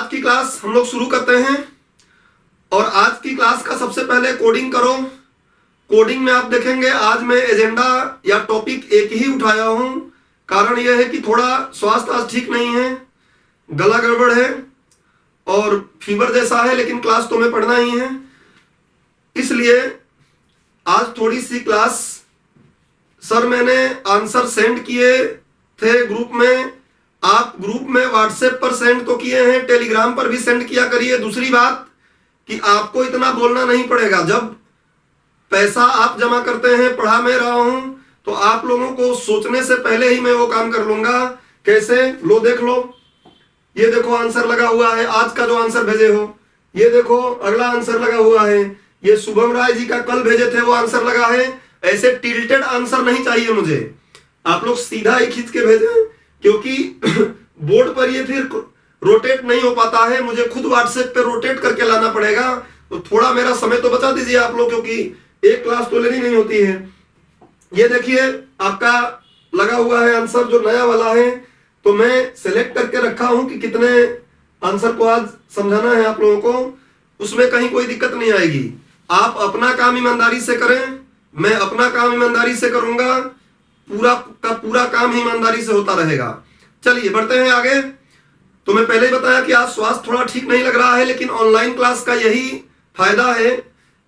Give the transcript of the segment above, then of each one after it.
आज की क्लास हम लोग शुरू करते हैं। और आज की क्लास का सबसे पहले कोडिंग करो। कोडिंग में आप देखेंगे आज मैं एजेंडा या टॉपिक एक ही उठाया हूं। कारण यह है कि थोड़ा स्वास्थ्य आज ठीक नहीं है, गला गड़बड़ है और फीवर जैसा है, लेकिन क्लास तो मैं पढ़ना ही है। इसलिए आज थोड़ी सी क्लास, सर मैंने आंसर सेंड किए थे ग्रुप में, आप ग्रुप में व्हाट्सएप पर सेंड तो किए हैं, टेलीग्राम पर भी सेंड किया करिए। दूसरी बात कि आपको इतना बोलना नहीं पड़ेगा। जब पैसा आप जमा करते हैं, पढ़ा मैं रहा हूं, तो आप लोगों को सोचने से पहले ही मैं वो काम कर लूंगा। कैसे? लो देख लो, ये देखो आंसर लगा हुआ है। आज का जो आंसर भेजे हो, ये देखो अगला आंसर लगा हुआ है। ये शुभम राय जी का कल भेजे थे वो आंसर लगा है। ऐसे टिल्टेड आंसर नहीं चाहिए मुझे, आप लोग सीधा ही खींच के भेजें, क्योंकि बोर्ड पर ये फिर रोटेट नहीं हो पाता है। मुझे खुद व्हाट्सएप पे रोटेट करके लाना पड़ेगा। तो थोड़ा मेरा समय तो बचा दीजिए आप लोग, क्योंकि एक क्लास तो लेनी नहीं होती है। ये देखिए आपका लगा हुआ है आंसर जो नया वाला है। तो मैं सिलेक्ट करके रखा हूं कि कितने आंसर को आज समझाना है आप लोगों को। उसमें कहीं कोई दिक्कत नहीं आएगी। आप अपना काम ईमानदारी से करें, मैं अपना काम ईमानदारी से करूंगा। पूरा का पूरा काम ईमानदारी से होता रहेगा। चलिए बढ़ते हैं आगे। तो मैं पहले ही बताया कि आज स्वास्थ्य थोड़ा ठीक नहीं लग रहा है, लेकिन ऑनलाइन क्लास का यही फायदा है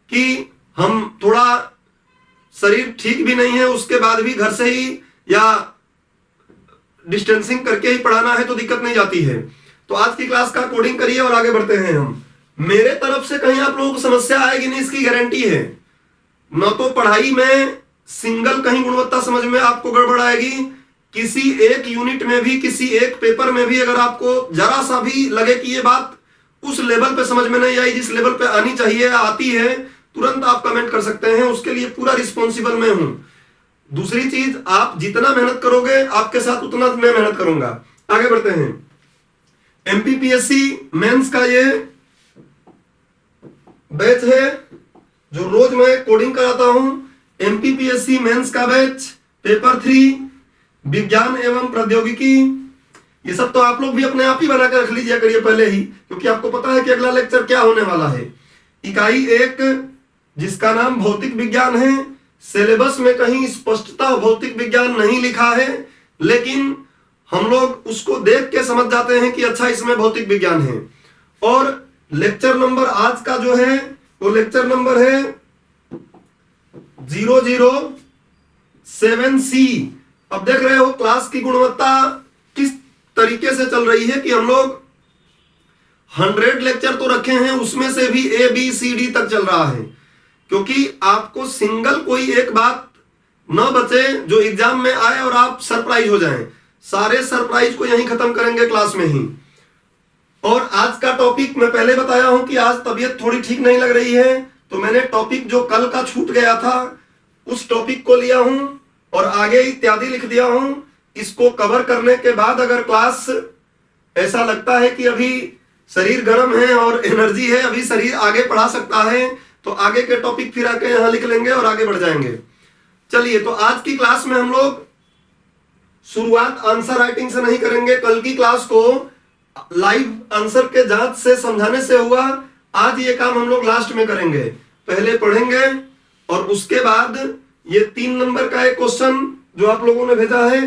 कि हम थोड़ा, शरीर ठीक भी नहीं है उसके बाद भी घर से ही या डिस्टेंसिंग करके ही पढ़ाना है तो दिक्कत नहीं जाती है। तो आज की क्लास का कोडिंग करिए और आगे बढ़ते हैं हम। मेरे तरफ से कहीं आप लोगों को समस्या आएगी नहीं, इसकी गारंटी है। न तो पढ़ाई में सिंगल कहीं गुणवत्ता समझ में आपको गड़बड़ आएगी, किसी एक यूनिट में भी, किसी एक पेपर में भी अगर आपको जरा सा भी लगे कि ये बात उस लेवल पे समझ में नहीं आई जिस लेवल पे आनी चाहिए, आती है, तुरंत आप कमेंट कर सकते हैं। उसके लिए पूरा रिस्पॉन्सिबल मैं हूं। दूसरी चीज, आप जितना मेहनत करोगे आपके साथ उतना मैं मेहनत करूंगा। आगे बढ़ते हैं। एमपीपीएससी मेंस का ये बैच है जो रोज मैं कोडिंग कराता हूं। एमपीपीएससी मेंस का बैच, पेपर 3 विज्ञान एवं प्रौद्योगिकी। ये सब तो आप लोग भी अपने आप ही बना कर रख लीजिए करिए पहले ही, क्योंकि आपको पता है कि अगला लेक्चर क्या होने वाला है। इकाई 1 जिसका नाम भौतिक विज्ञान है। सिलेबस में कहीं स्पष्टता भौतिक विज्ञान नहीं लिखा है, लेकिन हम लोग उसको देख के समझ जाते हैं कि अच्छा इसमें भौतिक विज्ञान है। और लेक्चर नंबर आज का जो है वो लेक्चर नंबर है 007C। अब देख रहे हो क्लास की गुणवत्ता किस तरीके से चल रही है कि हम लोग 100 लेक्चर तो रखे हैं, उसमें से भी ABCD तक चल रहा है। क्योंकि आपको सिंगल कोई एक बात न बचे जो एग्जाम में आए और आप सरप्राइज हो जाएं। सारे सरप्राइज को यहीं खत्म करेंगे क्लास में ही। और आज का टॉपिक मैं पहले बताया हूं कि आज तबीयत थोड़ी ठीक नहीं लग रही है, तो मैंने टॉपिक जो कल का छूट गया था उस टॉपिक को लिया हूं और आगे इत्यादि लिख दिया हूं। इसको कवर करने के बाद अगर क्लास ऐसा लगता है कि अभी शरीर गर्म है और एनर्जी है, अभी शरीर आगे पढ़ा सकता है, तो आगे के टॉपिक फिर आके यहां लिख लेंगे और आगे बढ़ जाएंगे। चलिए, तो आज की क्लास में हम लोग शुरुआत आंसर राइटिंग से नहीं करेंगे। कल की क्लास को लाइव आंसर के जांच से समझाने से हुआ। आज ये काम हम लोग लास्ट में करेंगे। पहले पढ़ेंगे और उसके बाद ये 3 नंबर का एक क्वेश्चन जो आप लोगों ने भेजा है,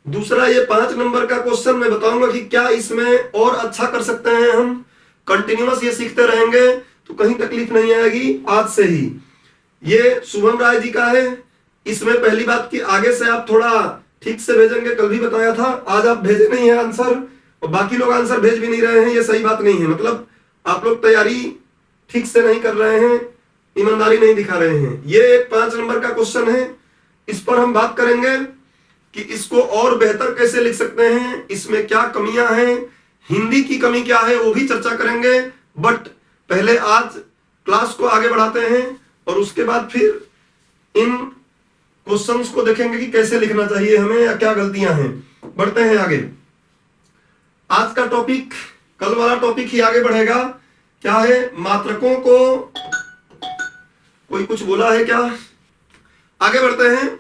दूसरा ये 5 नंबर का क्वेश्चन मैं बताऊंगा कि क्या इसमें और अच्छा कर सकते हैं हम। कंटिन्यूअस ये सीखते रहेंगे तो कहीं तकलीफ नहीं आएगी आज से ही। ये शुभम राय जी का है। इसमें पहली बात कि आगे से आप थोड़ा ठीक से भेजेंगे, कल भी बताया था। आज आप भेजे नहीं है आंसर और बाकी लोग आंसर भेज भी नहीं रहे हैं, ये सही बात नहीं है। मतलब आप लोग तैयारी ठीक से नहीं कर रहे हैं, ईमानदारी नहीं दिखा रहे हैं। ये एक 5 नंबर का क्वेश्चन है, इस पर हम बात करेंगे कि इसको और बेहतर कैसे लिख सकते हैं, इसमें क्या कमियां हैं, हिंदी की कमी क्या है वो भी चर्चा करेंगे। बट पहले आज क्लास को आगे बढ़ाते हैं और उसके बाद फिर इन क्वेश्चंस को देखेंगे कि कैसे लिखना चाहिए हमें या क्या गलतियां हैं। बढ़ते हैं आगे। आज का टॉपिक, कल वाला टॉपिक ही आगे बढ़ेगा। क्या है? मात्रकों को, कोई कुछ बोला है क्या? आगे बढ़ते हैं।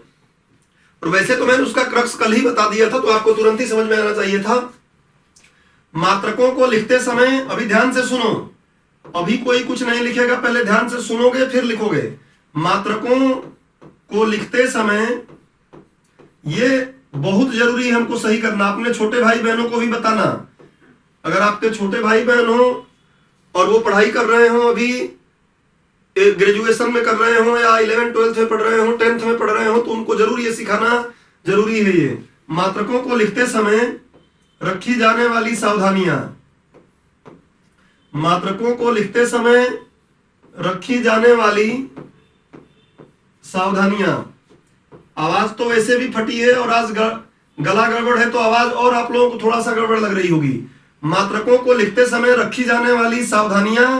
और वैसे तो मैंने उसका क्रक्स कल ही बता दिया था, तो आपको तुरंत ही समझ में आना चाहिए था। मात्रकों को लिखते समय अभी ध्यान से सुनो, अभी कोई कुछ नहीं लिखेगा, पहले ध्यान से सुनोगे फिर लिखोगे। मात्रकों को लिखते समय ये बहुत जरूरी है हमको सही करना। अपने छोटे भाई बहनों को भी बताना, अगर आपके छोटे भाई बहन हो और वो पढ़ाई कर रहे हो, अभी ग्रेजुएशन में कर रहे हो या 11th 12th में पढ़ रहे हो, 10th में पढ़ रहे हो, तो उनको जरूर ये सिखाना जरूरी है। ये मात्रकों को लिखते समय रखी जाने वाली सावधानियां, मात्रकों को लिखते समय रखी जाने वाली सावधानियां। आवाज तो वैसे भी फटी है और आज गला गड़बड़ है तो आवाज और आप लोगों को थोड़ा सा गड़बड़ लग रही होगी। मात्रकों को लिखते समय रखी जाने वाली सावधानियां,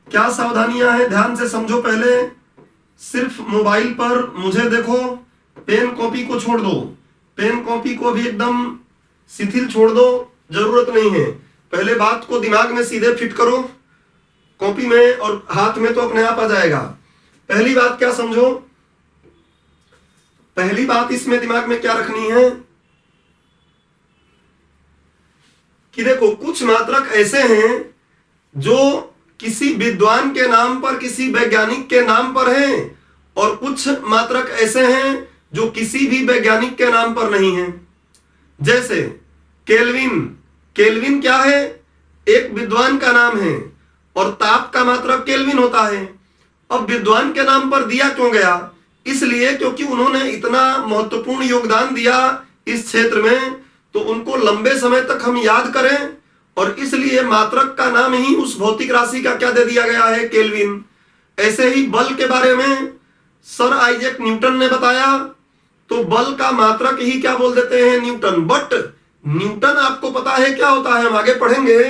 क्या सावधानियां हैं ध्यान से समझो। पहले सिर्फ मोबाइल पर मुझे देखो, पेन कॉपी को छोड़ दो, पेन कॉपी को भी एकदम शिथिल छोड़ दो, जरूरत नहीं है। पहले बात को दिमाग में सीधे फिट करो, कॉपी में और हाथ में तो अपने आप आ जाएगा। पहली बात क्या समझो, पहली बात इसमें दिमाग में क्या रखनी है कि देखो कुछ मात्रक ऐसे हैं जो किसी विद्वान के नाम पर, किसी वैज्ञानिक के नाम पर हैं, और कुछ मात्रक ऐसे हैं जो किसी भी वैज्ञानिक के नाम पर नहीं हैं। जैसे केल्विन, केल्विन क्या है, एक विद्वान का नाम है और ताप का मात्रक केल्विन होता है। अब विद्वान के नाम पर दिया क्यों गया, इसलिए क्योंकि उन्होंने इतना महत्वपूर्ण योगदान दिया इस क्षेत्र में, तो उनको लंबे समय तक हम याद करें, और इसलिए मात्रक का नाम ही उस भौतिक राशि का क्या दे दिया गया है, केल्विन। ऐसे ही बल के बारे में सर आइजैक न्यूटन ने बताया, तो बल का मात्रक ही क्या बोल देते हैं, न्यूटन। बट न्यूटन आपको पता है क्या होता है, हम आगे पढ़ेंगे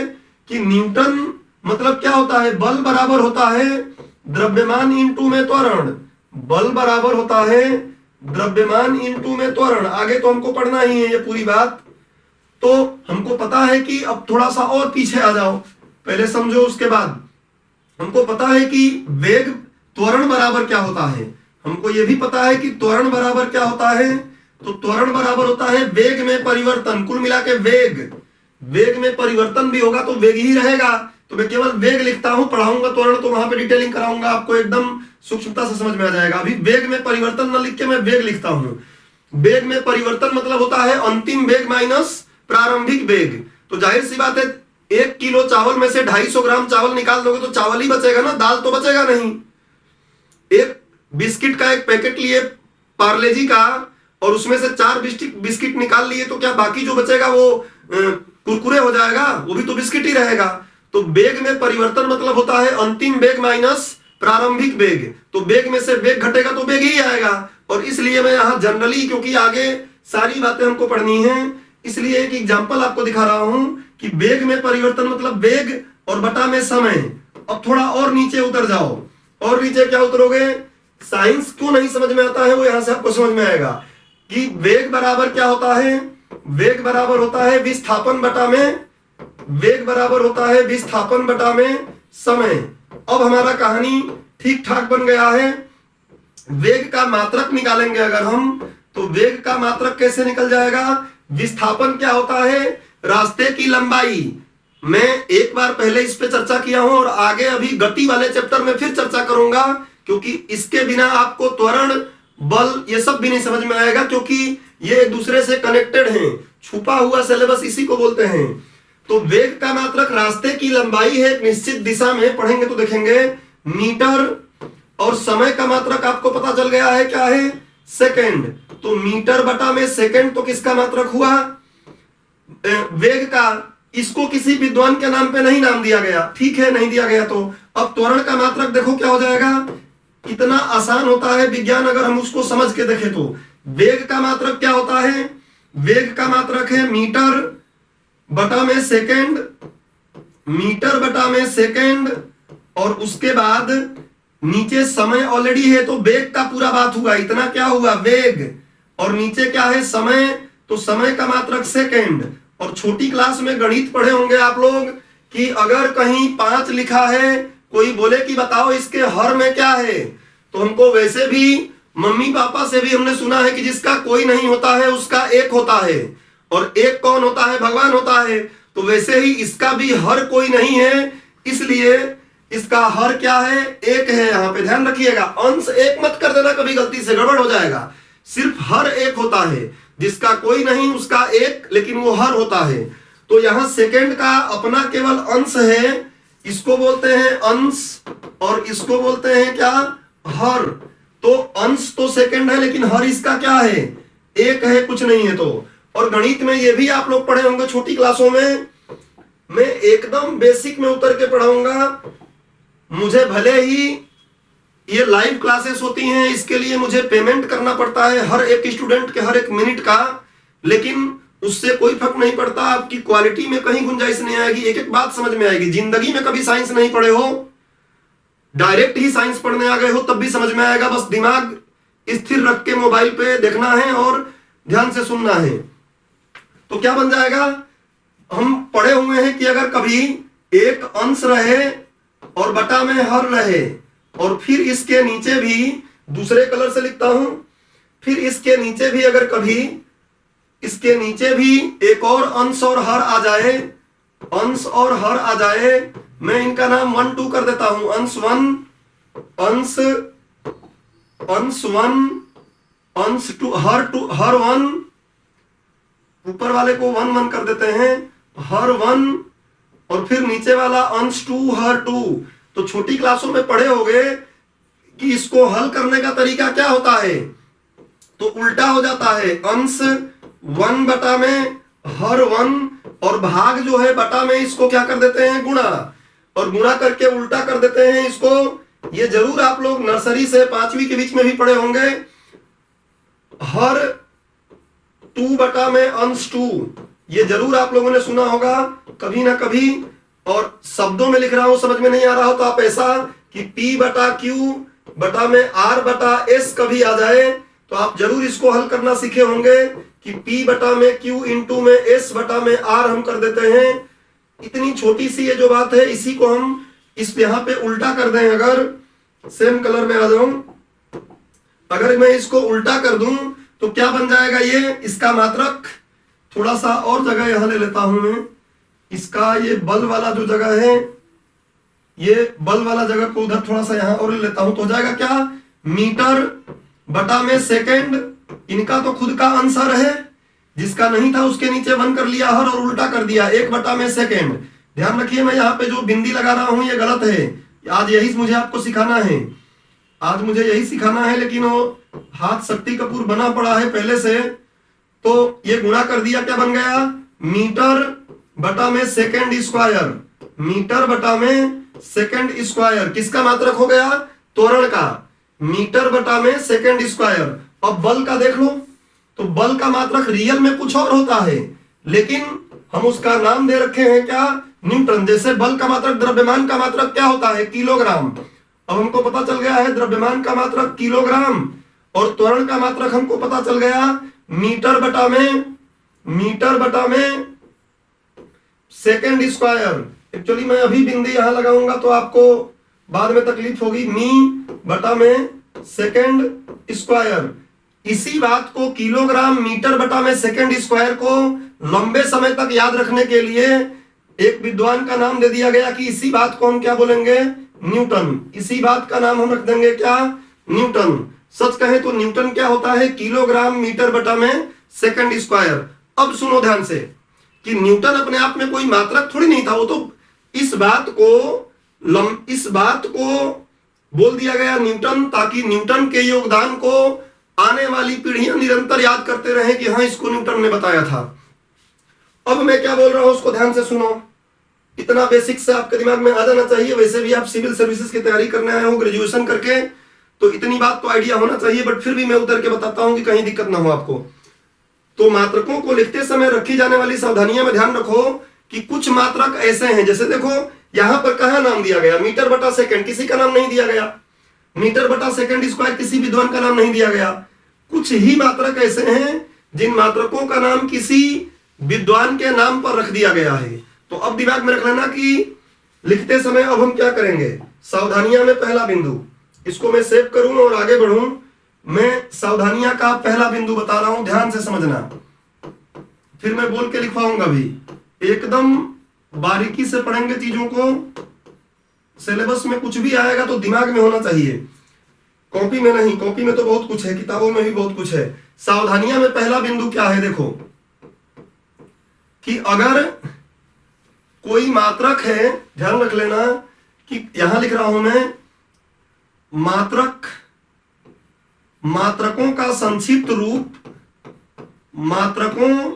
कि न्यूटन मतलब क्या होता है। बल बराबर होता है द्रव्यमान इंटू में त्वरण, बल बराबर होता है द्रव्यमान इंटू में त्वरण। आगे तो हमको पढ़ना ही है ये पूरी बात, तो हमको पता है कि अब थोड़ा सा और पीछे आ जाओ, पहले समझो उसके बाद। हमको पता है कि वेग त्वरण बराबर क्या होता है, हमको ये भी पता है कि त्वरण बराबर क्या होता है, तो त्वरण बराबर होता है वेग में परिवर्तन। कुल मिला के वेग, वेग में परिवर्तन भी होगा तो वेग ही रहेगा। तो मैं केवल वेग लिखता हूं, पढ़ाऊंगा त्वरण तो वहां पे डिटेलिंग कराऊंगा, आपको एकदम सूक्ष्मता से समझ में आ जाएगा। अभी वेग में परिवर्तन न लिख के मैं वेग लिखता हूं। वेग में परिवर्तन मतलब होता है अंतिम वेग माइनस प्रारंभिक वेग। तो जाहिर सी बात है 1 किलो चावल में से 250 ग्राम चावल निकाल दोगे तो चावल ही बचेगा ना, दाल तो बचेगा नहीं। एक बिस्किट का एक पैकेट लिए पार्ले जी का, और उसमें से 4 बिस्किट निकाल लिए, तो क्या बाकी जो बचेगा वो कुरकुरे हो जाएगा, वो भी तो बिस्किट ही रहेगा। तो वेग में परिवर्तन मतलब होता है अंतिम वेग माइनस प्रारंभिक वेग। तो वेग में से वेग घटेगा तो वेग ही आएगा। और इसलिए मैं यहां जनरली, क्योंकि आगे सारी बातें हमको पढ़नी है, इसलिए एक एग्जांपल आपको दिखा रहा हूं कि वेग में परिवर्तन मतलब वेग और बटा में समय। अब थोड़ा और नीचे उतर जाओ, और नीचे क्या उतरोगे, साइंस क्यों नहीं समझ में आता है वो यहां से आपको समझ में आएगा कि वेग बराबर क्या होता है। वेग बराबर होता है विस्थापन बटा में, वेग बराबर होता है विस्थापन बटा में समय। अब हमारा कहानी ठीक ठाक बन गया है। वेग का मात्रक निकालेंगे अगर हम, तो वेग का मात्रक कैसे निकल जाएगा, विस्थापन क्या होता है, रास्ते की लंबाई। मैं एक बार पहले इस पे चर्चा किया हूं और आगे अभी गति वाले चैप्टर में फिर चर्चा करूंगा, क्योंकि इसके बिना आपको त्वरण, बल ये सब भी नहीं समझ में आएगा, क्योंकि ये एक दूसरे से कनेक्टेड हैं। छुपा हुआ सिलेबस इसी को बोलते हैं। तो वेग का मात्रक रास्ते की लंबाई है एक निश्चित दिशा में, पढ़ेंगे तो देखेंगे मीटर, और समय का मात्रक आपको पता चल गया है क्या है, सेकंड। तो मीटर बटा में सेकंड तो किसका मात्रक हुआ, वेग का। इसको किसी विद्वान के नाम पे नहीं नाम दिया गया, ठीक है, नहीं दिया गया। तो अब त्वरण का मात्रक देखो क्या हो जाएगा, इतना आसान होता है विज्ञान अगर हम उसको समझ के देखें तो। वेग का मात्रक क्या होता है, वेग का मात्रक है मीटर बटा में सेकंड, मीटर बटा में सेकंड, और उसके बाद नीचे समय ऑलरेडी है तो वेग का पूरा बात हुआ, इतना क्या हुआ वेग, और नीचे क्या है समय, तो समय का मात्रक सेकंड। और छोटी क्लास में गणित पढ़े होंगे आप लोग कि अगर कहीं 5 लिखा है, कोई बोले कि बताओ इसके हर में क्या है, तो हमको वैसे भी मम्मी पापा से भी हमने सुना है कि जिसका कोई नहीं होता है उसका एक होता है, और एक कौन होता है, भगवान होता है। तो वैसे ही इसका भी हर कोई नहीं है, इसलिए इसका हर क्या है, एक है। यहां पे ध्यान रखिएगा, अंश एक मत कर देना कभी गलती से, गड़बड़ हो जाएगा। सिर्फ हर एक होता है, जिसका कोई नहीं उसका एक, लेकिन वो हर होता है। तो यहां सेकंड का अपना केवल अंश है, इसको बोलते हैं अंश, और इसको बोलते हैं क्या, हर। तो अंश तो सेकंड है, लेकिन हर इसका क्या है, एक है, कुछ नहीं है। तो और गणित में ये भी आप लोग पढ़े होंगे छोटी क्लासों में, मैं एकदम बेसिक में उतर के पढ़ाऊंगा। मुझे भले ही ये लाइव क्लासेस होती हैं, इसके लिए मुझे पेमेंट करना पड़ता है हर एक स्टूडेंट के हर एक मिनट का, लेकिन उससे कोई फर्क नहीं पड़ता। आपकी क्वालिटी में कहीं गुंजाइश नहीं आएगी, एक एक बात समझ में आएगी। जिंदगी में कभी साइंस नहीं पढ़े हो, डायरेक्ट ही साइंस पढ़ने आ गए हो, तब भी समझ में आएगा। बस दिमाग स्थिर रख के मोबाइल पे देखना है और ध्यान से सुनना है, तो क्या बन जाएगा। हम पढ़े हुए हैं कि अगर कभी एक अंश रहे और बटा में हर रहे, और फिर इसके नीचे भी दूसरे कलर से लिखता हूं, फिर इसके नीचे भी अगर कभी इसके नीचे भी एक और अंश और हर आ जाए, अंश और हर आ जाए, मैं इनका नाम 1 2 कर देता हूं। अंश 1, अंश 1, अंश 2, हर 1, ऊपर वाले को 1 1 कर देते हैं, हर 1, और फिर नीचे वाला अंश 2, हर 2। तो छोटी क्लासों में पढ़े होंगे कि इसको हल करने का तरीका क्या होता है, तो उल्टा हो जाता है। अंश 1 बटा में हर 1, और भाग जो है बटा में, इसको क्या कर देते हैं, गुणा, और गुणा करके उल्टा कर देते हैं इसको। ये जरूर आप लोग नर्सरी से 5वीं के बीच में भी पढ़े होंगे। हर 2 बटा में अंश 2, ये जरूर आप लोगों ने सुना होगा कभी ना कभी। और शब्दों में लिख रहा हूं, समझ में नहीं आ रहा हो तो आप ऐसा कि P बटा Q बटा में R बटा S कभी आ जाए, तो आप जरूर इसको हल करना सीखे होंगे कि P बटा में Q इंटू में S बटा में R हम कर देते हैं। इतनी छोटी सी ये जो बात है, इसी को हम इस यहाँ पे उल्टा कर दें, अगर सेम कलर में आ जाऊं, अगर मैं इसको उल्टा कर दूं तो क्या बन जाएगा ये, इसका मात्रक। थोड़ा सा और जगह यहां ले लेता हूं मैं, इसका ये बल वाला जो जगह है, ये बल वाला जगह को उधर थोड़ा सा यहां और ले लेता हूं, तो हो जाएगा क्या, मीटर बटा में सेकंड। इनका तो खुद का आंसर है, जिसका नहीं था उसके नीचे 1 कर लिया हर, और उल्टा कर दिया 1 बटा में सेकंड। ध्यान रखिए, मैं यहाँ पे जो बिंदी लगा रहा हूं ये गलत है। आज यही मुझे आपको सिखाना है, आज मुझे यही सिखाना है, लेकिन वो हाथ शक्ति कपूर बना पड़ा है पहले से, तो ये गुणा कर दिया, क्या बन गया, मीटर बटा में सेकंड स्क्वायर। मीटर बटा में सेकंड स्क्वायर किसका मात्रक हो गया, त्वरण का। मीटर बटा में सेकंड स्क्वायर। अब बल का देख लो, तो बल का मात्रक रियल में कुछ और होता है, लेकिन हम उसका नाम दे रखे हैं क्या, न्यूटन। जैसे बल का मात्रक, द्रव्यमान का मात्रक क्या होता है, किलोग्राम। अब हमको पता चल गया है द्रव्यमान का मात्रक किलोग्राम, और त्वरण का मात्रक हमको पता चल गया मीटर बटा में सेकंड स्क्वायर। एक्चुअली मैं अभी बिंदी यहां लगाऊंगा तो आपको बाद में तकलीफ होगी। मी बटा में सेकंड स्क्वायर। इसी बात को किलोग्राम मीटर बटा में सेकंड स्क्वायर को लंबे समय तक याद रखने के लिए एक विद्वान का नाम दे दिया गया कि इसी बात को हम क्या बोलेंगे, न्यूटन। इसी बात का नाम हम रख देंगे क्या, न्यूटन। सच कहें तो न्यूटन क्या होता है, किलोग्राम मीटर बटा में सेकंड स्क्वायर। अब सुनो ध्यान से कि न्यूटन अपने आप में कोई मात्रक थोड़ी नहीं था, वो तो इस बात को बोल दिया गया न्यूटन, ताकि न्यूटन के योगदान को आने वाली पीढ़ियां निरंतर याद करते रहे कि हाँ इसको न्यूटन ने बताया था। अब मैं क्या बोल रहा हूं उसको ध्यान से सुनो, इतना बेसिक से आपके दिमाग में आ जाना चाहिए। वैसे भी आप सिविल सर्विसेज की तैयारी करने आए हो ग्रेजुएशन करके, तो इतनी बात तो आइडिया होना चाहिए, बट फिर भी मैं उतर के बताता हूं कि कहीं दिक्कत ना हो आपको। तो मात्रकों को लिखते समय रखी जाने वाली सावधानियां में ध्यान रखो कि कुछ मात्रक ऐसे हैं, जैसे देखो यहां पर कहां नाम दिया गया, मीटर बटा सेकंड, किसी का नाम नहीं दिया गया। मीटर बटा सेकंड स्क्वायर, किसी विद्वान का नाम नहीं दिया गया। कुछ ही मात्रक ऐसे हैं जिन मात्रकों का नाम किसी विद्वान के नाम पर रख दिया गया है। तो अब दिमाग में रख लेना कि लिखते समय अब हम क्या करेंगे, सावधानियां में पहला बिंदु, इसको मैं सेव करूं और आगे बढ़ूं। मैं सावधानियां का पहला बिंदु बता रहा हूं, ध्यान से समझना, फिर मैं बोल के लिखवाऊंगा भी। एकदम बारीकी से पढ़ेंगे चीजों को। सिलेबस में कुछ भी आएगा तो दिमाग में होना चाहिए, कॉपी में नहीं। कॉपी में तो बहुत कुछ है, किताबों में भी बहुत कुछ है। सावधानियां में पहला बिंदु क्या है, देखो कि अगर कोई मात्रक है, ध्यान रख लेना कि यहां लिख रहा हूं मैं मात्रक, मात्रकों का संक्षिप्त रूप, मात्रकों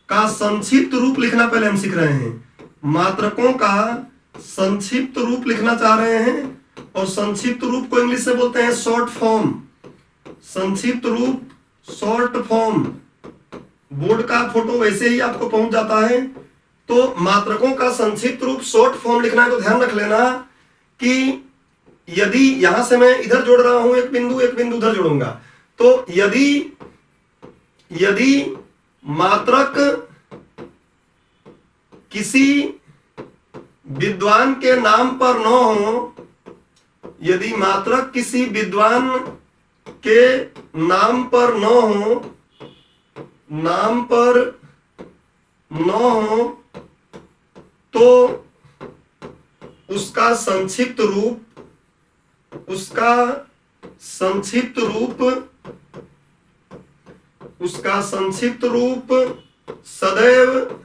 का संक्षिप्त रूप लिखना पहले हम सीख रहे हैं। मात्रकों का संक्षिप्त रूप लिखना चाह रहे हैं, और संक्षिप्त रूप को इंग्लिश से बोलते हैं शॉर्ट फॉर्म। संक्षिप्त रूप, शॉर्ट फॉर्म। बोर्ड का फोटो वैसे ही आपको पहुंच जाता है। तो मात्रकों का संक्षिप्त रूप शॉर्ट फॉर्म लिखना है, तो ध्यान रख लेना कि यदि यहां से मैं इधर जोड़ रहा हूं एक बिंदु उधर जोड़ूंगा, तो यदि मात्रक किसी विद्वान के नाम पर न हो, यदि मात्रक किसी विद्वान के नाम पर न हो, नाम पर न हो, तो उसका संक्षिप्त रूप, उसका संक्षिप्त रूप सदैव,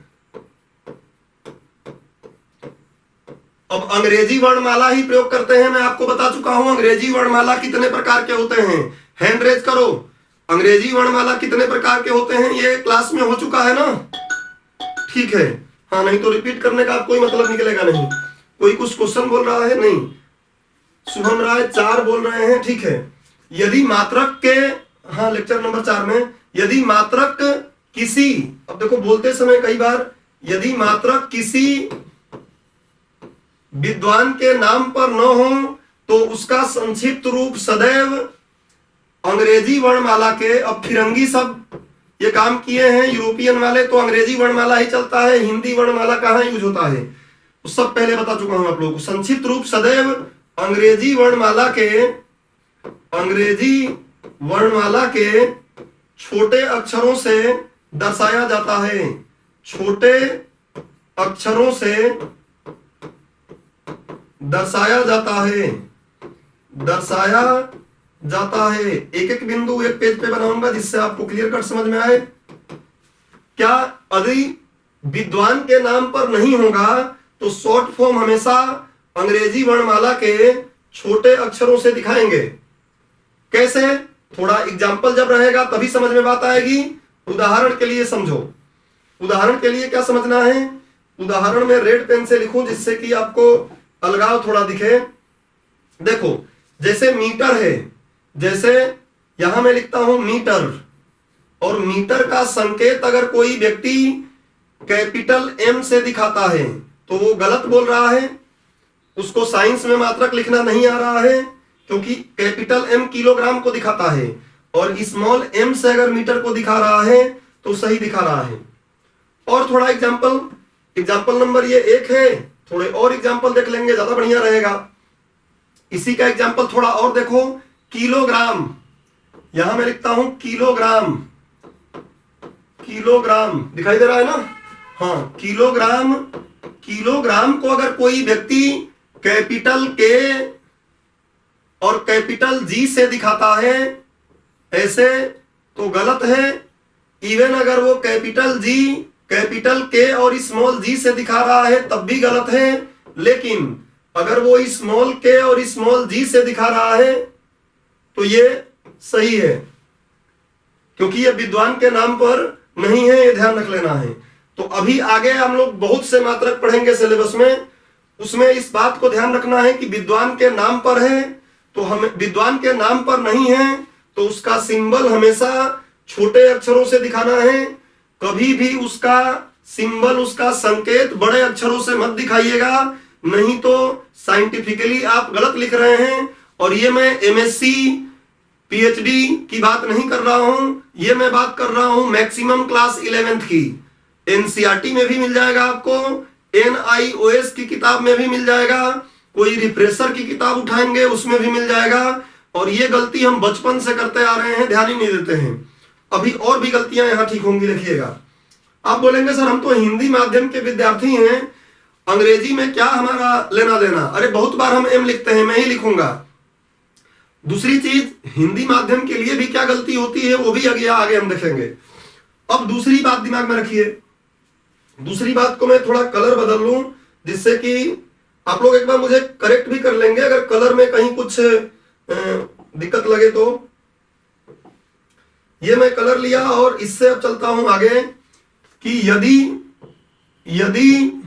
अब अंग्रेजी वर्णमाला ही प्रयोग करते हैं। मैं आपको बता चुका हूं अंग्रेजी वर्णमाला कितने प्रकार के होते हैं। हैंड रेज करो, अंग्रेजी वर्णमाला कितने प्रकार के होते हैं, ये क्लास में हो चुका है ना, ठीक है। हाँ, नहीं तो रिपीट करने का कोई मतलब निकलेगा नहीं। कोई कुछ क्वेश्चन बोल रहा है, नहीं, शुभम राय 4 बोल रहे हैं, ठीक है। यदि मात्रक के, हाँ लेक्चर नंबर 4 में, यदि मात्रक किसी, अब देखो बोलते समय कई बार, यदि मात्रक किसी विद्वान के नाम पर न हो, तो उसका संक्षिप्त रूप सदैव अंग्रेजी वर्णमाला के, अब फिरंगी सब ये काम किए हैं यूरोपियन वाले, तो अंग्रेजी वर्णमाला ही चलता है, हिंदी वर्णमाला कहाँ यूज होता है, तो सब पहले बता चुका हूं आप लोगों को। संक्षिप्त रूप सदैव अंग्रेजी वर्णमाला के छोटे अक्षरों से दर्शाया जाता है, छोटे अक्षरों से दर्शाया जाता है। एक एक बिंदु एक पेज पे बनाऊंगा जिससे आपको क्लियर कट समझ में आए। क्या यदि विद्वान के नाम पर नहीं होगा तो शॉर्ट फॉर्म हमेशा अंग्रेजी वर्णमाला के छोटे अक्षरों से दिखाएंगे। कैसे, थोड़ा एग्जाम्पल जब रहेगा तभी समझ में बात आएगी। उदाहरण के लिए समझो, उदाहरण के लिए क्या समझना है, उदाहरण में रेड पेन से लिखूं जिससे कि आपको अलगाव थोड़ा दिखे। देखो जैसे मीटर है, जैसे यहां मैं लिखता हूं मीटर, और मीटर का संकेत अगर कोई व्यक्ति कैपिटल एम से दिखाता है तो वो गलत बोल रहा है, उसको साइंस में मात्रक लिखना नहीं आ रहा है, क्योंकि कैपिटल एम किलोग्राम को दिखाता है और स्मॉल एम से अगर मीटर को दिखा रहा है तो सही दिखा रहा है। और थोड़ा एग्जाम्पल नंबर ये 1 है, थोड़े और एग्जाम्पल देख लेंगे, ज्यादा बढ़िया रहेगा। इसी का एग्जाम्पल थोड़ा और देखो, किलोग्राम, यहां मैं लिखता हूं किलोग्राम, किलोग्राम दिखाई दे रहा है ना, हाँ किलोग्राम को अगर कोई व्यक्ति कैपिटल के और कैपिटल जी से दिखाता है ऐसे तो गलत है। इवन अगर वो कैपिटल जी, कैपिटल के और स्मॉल जी से दिखा रहा है तब भी गलत है। लेकिन अगर वो स्मॉल के और स्मॉल जी से दिखा रहा है तो ये सही है, क्योंकि ये विद्वान के नाम पर नहीं है, ये ध्यान रख लेना है। तो अभी आगे हम लोग बहुत से मात्रक पढ़ेंगे सिलेबस में, उसमें इस बात को ध्यान रखना है कि विद्वान के नाम पर है तो हमें, विद्वान के नाम पर नहीं है तो उसका सिंबल हमेशा छोटे अक्षरों से दिखाना है। कभी भी उसका सिंबल, उसका संकेत बड़े अक्षरों से मत दिखाइएगा, नहीं तो साइंटिफिकली आप गलत लिख रहे हैं। और ये मैं एमएससी पीएचडी की बात नहीं कर रहा हूं, ये मैं बात कर रहा हूं मैक्सिमम क्लास 11th की। एनसीईआरटी में भी मिल जाएगा आपको, एनआईओएस की किताब में भी मिल जाएगा, कोई रिफ्रेशर की किताब उठाएंगे उसमें भी मिल जाएगा। और ये गलती हम बचपन से करते आ रहे हैं, ध्यान ही नहीं देते हैं। अभी और भी गलतियां यहां ठीक होंगी, देखिएगा। आप बोलेंगे सर हम तो हिंदी माध्यम के विद्यार्थी हैं, अंग्रेजी में क्या हमारा लेना देना। अरे बहुत बार हम एम लिखते हैं, मैं ही लिखूंगा। दूसरी चीज, हिंदी माध्यम के लिए भी क्या गलती होती है वो भी आगे हम देखेंगे। अब दूसरी बात दिमाग में रखिए, दूसरी बात को मैं थोड़ा कलर बदल लूं जिससे कि आप लोग एक बार मुझे करेक्ट भी कर लेंगे अगर कलर में कहीं कुछ दिक्कत लगे तो। ये मैं कलर लिया और इससे अब चलता हूं आगे कि यदि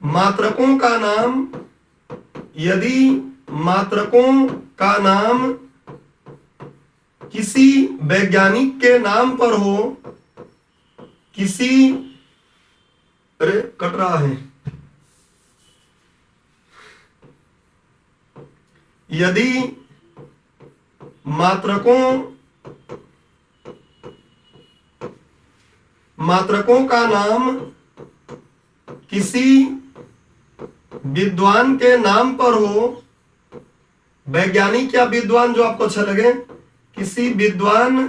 मात्रकों का नाम किसी वैज्ञानिक के नाम पर हो, अरे कट रहा है, यदि मात्रकों का नाम किसी विद्वान के नाम पर हो, वैज्ञानिक या विद्वान जो आपको अच्छा लगे, किसी विद्वान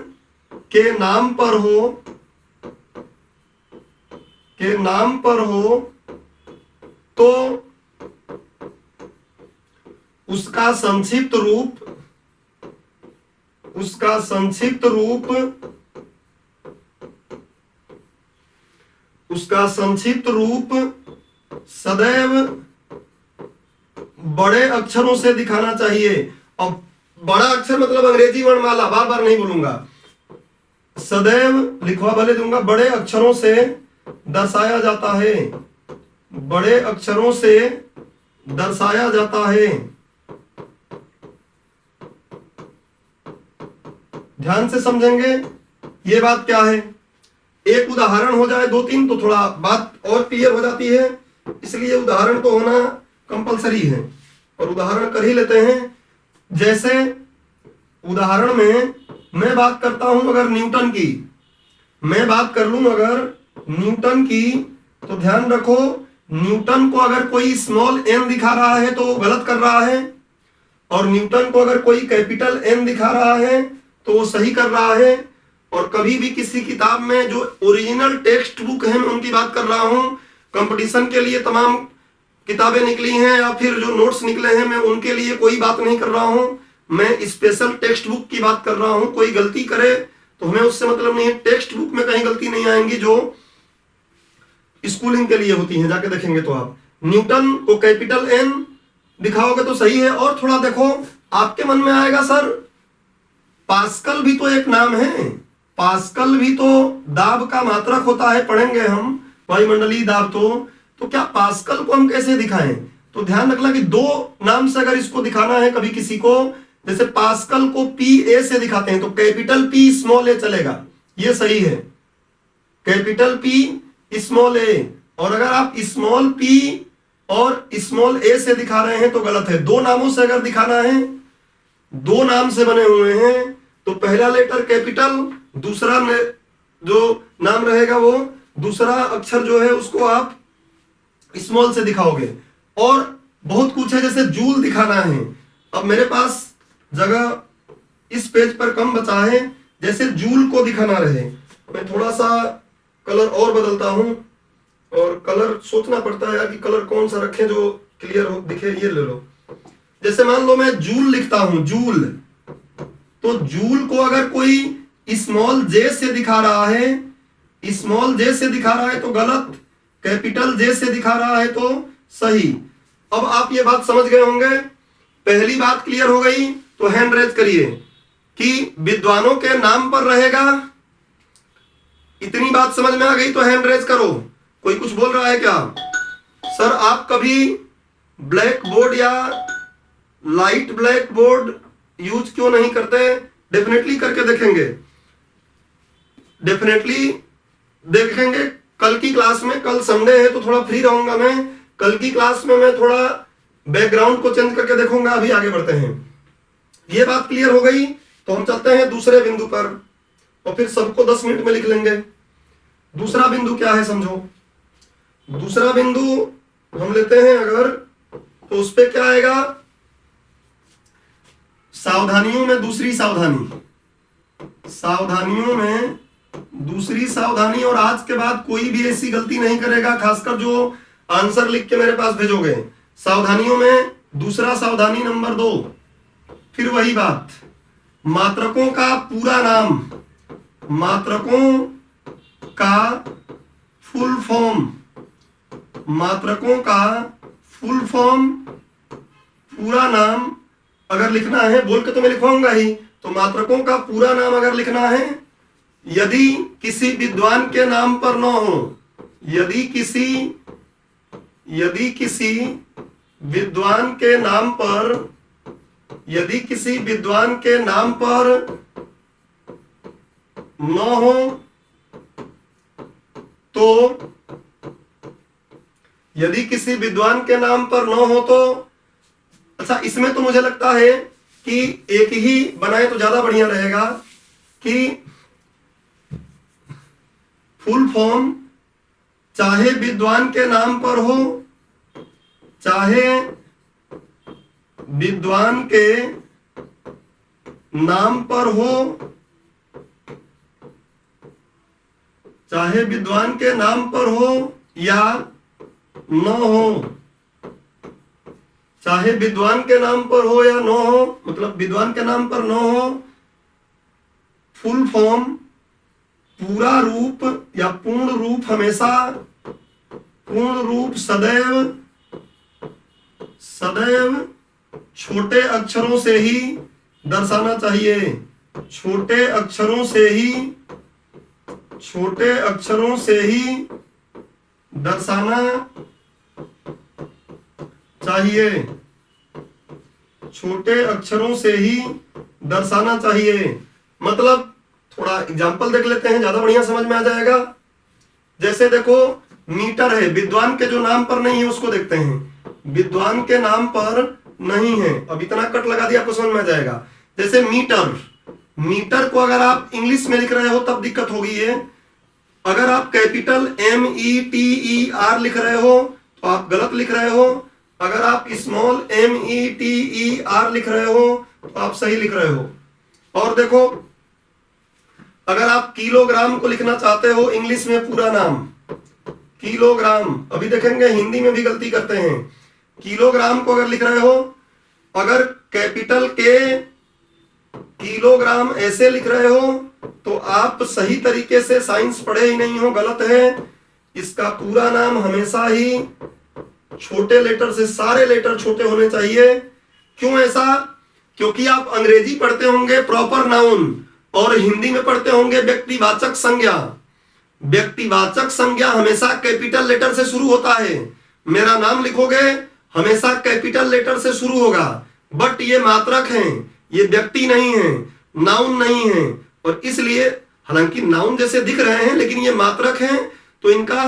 के नाम पर हो तो उसका संक्षिप्त रूप सदैव बड़े अक्षरों से दिखाना चाहिए। अब बड़ा अक्षर मतलब अंग्रेजी वर्णमाला, बार बार नहीं बोलूंगा, सदैव लिखवा भले दूंगा, बड़े अक्षरों से दर्शाया जाता है, बड़े अक्षरों से दर्शाया जाता है। ध्यान से समझेंगे ये बात क्या है। एक उदाहरण हो जाए 2-3 तो थोड़ा बात और क्लियर हो जाती है, इसलिए उदाहरण तो होना कंपलसरी है और उदाहरण कर ही लेते हैं। जैसे उदाहरण में मैं बात करता हूं अगर न्यूटन की, मैं बात कर लूं अगर न्यूटन की, तो ध्यान रखो न्यूटन को अगर कोई स्मॉल एन दिखा रहा है तो गलत कर रहा है, और न्यूटन को अगर कोई कैपिटल एन दिखा रहा है तो वो सही कर रहा है। और कभी भी किसी किताब में जो ओरिजिनल टेक्स्ट बुक है मैं उनकी बात कर रहा हूं, कंपटीशन के लिए तमाम किताबें निकली हैं या फिर जो नोट्स निकले हैं मैं उनके लिए कोई बात नहीं कर रहा हूं, मैं स्पेशल टेक्स्ट बुक की बात कर रहा हूं। कोई गलती करे तो हमें उससे मतलब नहीं है, टेक्स्ट बुक में कहीं गलती नहीं आएंगी जो स्कूलिंग के लिए होती है, जाके देखेंगे तो आप न्यूटन को कैपिटल एन दिखाओगे तो सही है। और थोड़ा देखो आपके मन में आएगा सर पास्कल भी तो एक नाम है, पास्कल भी तो दाब का मात्रक होता है, पढ़ेंगे हम वायुमंडलीय दाब। तो क्या पास्कल को हम कैसे दिखाएं? तो ध्यान रखना कि 2 नाम से अगर इसको दिखाना है कभी किसी को, जैसे पास्कल को PA से दिखाते हैं तो कैपिटल P स्मॉल a चलेगा, ये सही है, कैपिटल P स्मॉल a। और अगर आप स्मॉल p और स्मॉल a से दिखा रहे हैं तो गलत है। 2 नामों से अगर दिखाना है, 2 नाम से बने हुए हैं तो पहला लेटर कैपिटल, दूसरा जो नाम रहेगा वो दूसरा अक्षर जो है उसको आप स्मॉल से दिखाओगे। और बहुत कुछ है, जैसे जूल दिखाना है। अब मेरे पास जगह इस पेज पर कम बचा है, जैसे जूल को दिखाना रहे, मैं थोड़ा सा कलर और बदलता हूं। और कलर सोचना पड़ता है यार कि कलर कौन सा रखें जो क्लियर हो दिखे। ये ले लो, जैसे मान लो मैं जूल लिखता हूं, जूल, तो जूल को अगर कोई स्मॉल जे से दिखा रहा है, स्मॉल जे से दिखा रहा है तो गलत, कैपिटल जे से दिखा रहा है तो सही। अब आप ये बात समझ गए होंगे, पहली बात क्लियर हो गई तो हैंड रेज करिए कि विद्वानों के नाम पर रहेगा। इतनी बात समझ में आ गई तो हैंड रेज करो। कोई कुछ बोल रहा है क्या? सर आप कभी ब्लैक बोर्ड या लाइट ब्लैक बोर्ड यूज क्यों नहीं करते? डेफिनेटली करके देखेंगे, डेफिनेटली देखेंगे कल की क्लास में। कल संडे है तो थोड़ा फ्री रहूंगा मैं, कल की क्लास में मैं थोड़ा बैकग्राउंड को चेंज करके देखूंगा। अभी आगे बढ़ते हैं। ये बात क्लियर हो गई तो हम चलते हैं दूसरे बिंदु पर और फिर सबको 10 मिनट में लिख लेंगे। दूसरा बिंदु क्या है समझो। दूसरा बिंदु हम लेते हैं अगर, तो उस पर क्या आएगा, सावधानियों में दूसरी सावधानी, सावधानियों में दूसरी सावधानी, और आज के बाद कोई भी ऐसी गलती नहीं करेगा, खासकर जो आंसर लिख के मेरे पास भेजोगे। सावधानियों में दूसरा सावधानी नंबर 2, फिर वही बात, मात्रकों का पूरा नाम, मात्रकों का फुल फॉर्म, मात्रकों का फुल फॉर्म, पूरा नाम अगर लिखना है, बोल के तो मैं लिखवाऊंगा ही, तो मात्रकों का पूरा नाम अगर लिखना है, यदि किसी विद्वान के नाम पर न हो, यदि किसी विद्वान के नाम पर, यदि किसी विद्वान के नाम पर न हो तो, यदि किसी विद्वान के नाम पर न हो तो, अच्छा इसमें तो मुझे लगता है कि एक ही बनाए तो ज्यादा बढ़िया रहेगा कि फुल फॉर्म चाहे विद्वान के नाम पर हो, चाहे विद्वान के नाम पर हो, चाहे विद्वान के नाम पर हो या न हो, चाहे विद्वान के नाम पर हो या न हो, मतलब विद्वान के नाम पर न हो, फुल फॉर्म, पूरा रूप या पूर्ण रूप, हमेशा पूर्ण रूप सदैव छोटे अक्षरों से ही दर्शाना चाहिए, छोटे अक्षरों से ही दर्शाना चाहिए, छोटे अक्षरों से ही दर्शाना चाहिए। मतलब थोड़ा एग्जांपल देख लेते हैं, ज्यादा बढ़िया समझ में आ जाएगा। जैसे देखो मीटर है, विद्वान के जो नाम पर नहीं है उसको देखते हैं, विद्वान के नाम पर नहीं है, अब इतना कट लगा दिया आपको समझ में आ जाएगा। जैसे मीटर, मीटर को अगर आप इंग्लिश में लिख रहे हो तब दिक्कत होगी ये, अगर आप कैपिटल METER लिख रहे हो तो आप गलत लिख रहे हो, अगर आप स्मॉल METER लिख रहे हो तो आप सही लिख रहे हो। और देखो अगर आप किलोग्राम को लिखना चाहते हो इंग्लिश में पूरा नाम, किलोग्राम, अभी देखेंगे हिंदी में भी गलती करते हैं, किलोग्राम को अगर लिख रहे हो, अगर कैपिटल के किलोग्राम ऐसे लिख रहे हो तो आप सही तरीके से साइंस पढ़े ही नहीं हो, गलत है। इसका पूरा नाम हमेशा ही छोटे लेटर से, सारे लेटर छोटे होने चाहिए। क्यों ऐसा? क्योंकि आप अंग्रेजी पढ़ते होंगे प्रॉपर नाउन और हिंदी में पढ़ते होंगे व्यक्तिवाचक संज्ञा। व्यक्तिवाचक संज्ञा हमेशा कैपिटल लेटर से शुरू होता है। मेरा नाम लिखोगे हमेशा कैपिटल लेटर से शुरू होगा, बट ये मात्रक हैं, ये व्यक्ति नहीं है, नाउन नहीं है, और इसलिए हालांकि नाउन जैसे दिख रहे हैं लेकिन ये मात्रक हैं, तो इनका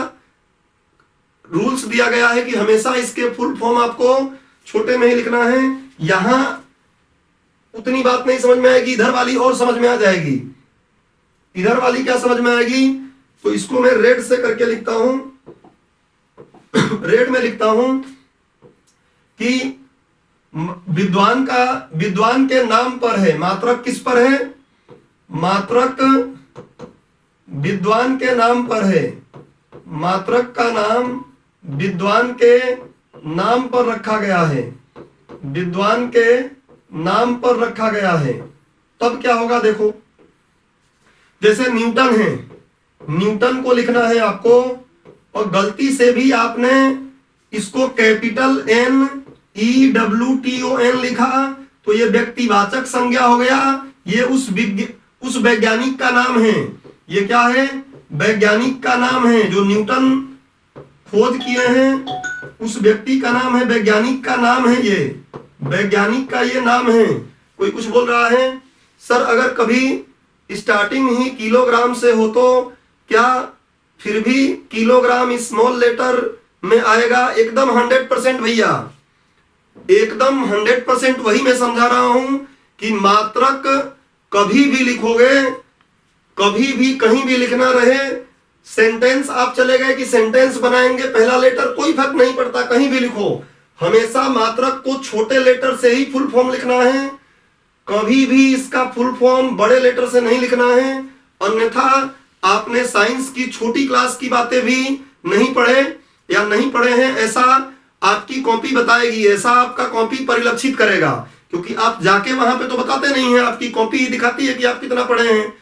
रूल्स दिया गया है कि हमेशा इसके फुल फॉर्म आपको छोटे में ही लिखना है। यहां उतनी बात नहीं समझ में आएगी, इधर वाली और समझ में आ जाएगी। इधर वाली क्या समझ में आएगी, तो इसको मैं रेड से करके लिखता हूं, रेड में लिखता हूं कि विद्वान के नाम पर है, मात्रक किस पर है, मात्रक विद्वान के नाम पर है, मात्रक का नाम विद्वान के नाम पर रखा गया है, विद्वान के नाम पर रखा गया है। तब क्या होगा देखो, जैसे न्यूटन है, न्यूटन को लिखना है आपको और गलती से भी आपने इसको कैपिटल NEWTON लिखा तो ये व्यक्तिवाचक संज्ञा हो गया। ये उस वैज्ञानिक का नाम है। ये क्या है? वैज्ञानिक का नाम है, जो न्यूटन खोज किए हैं उस व्यक्ति का नाम है, वैज्ञानिक का नाम है, ये वैज्ञानिक का ये नाम है। कोई कुछ बोल रहा है सर, अगर कभी स्टार्टिंग ही किलोग्राम से हो तो क्या फिर भी किलोग्राम स्मॉल लेटर में आएगा? एकदम 100% भैया, एकदम 100% वही मैं समझा रहा हूं कि मात्रक कभी भी लिखोगे, कभी भी कहीं भी लिखना रहे, सेंटेंस आप चले गए कि सेंटेंस बनाएंगे, पहला लेटर कोई फर्क नहीं पड़ता, कहीं भी लिखो, हमेशा मात्रक को छोटे लेटर से ही फुल फॉर्म लिखना है, कभी भी इसका फुल फॉर्म बड़े लेटर से नहीं लिखना है, अन्यथा आपने साइंस की छोटी क्लास की बातें भी नहीं पढ़े या नहीं पढ़े हैं, ऐसा आपकी कॉपी बताएगी, ऐसा आपका कॉपी परिलक्षित करेगा, क्योंकि आप जाके वहां पे तो बताते नहीं है, आपकी कॉपी ही दिखाती है कि आप कितना पढ़े हैं।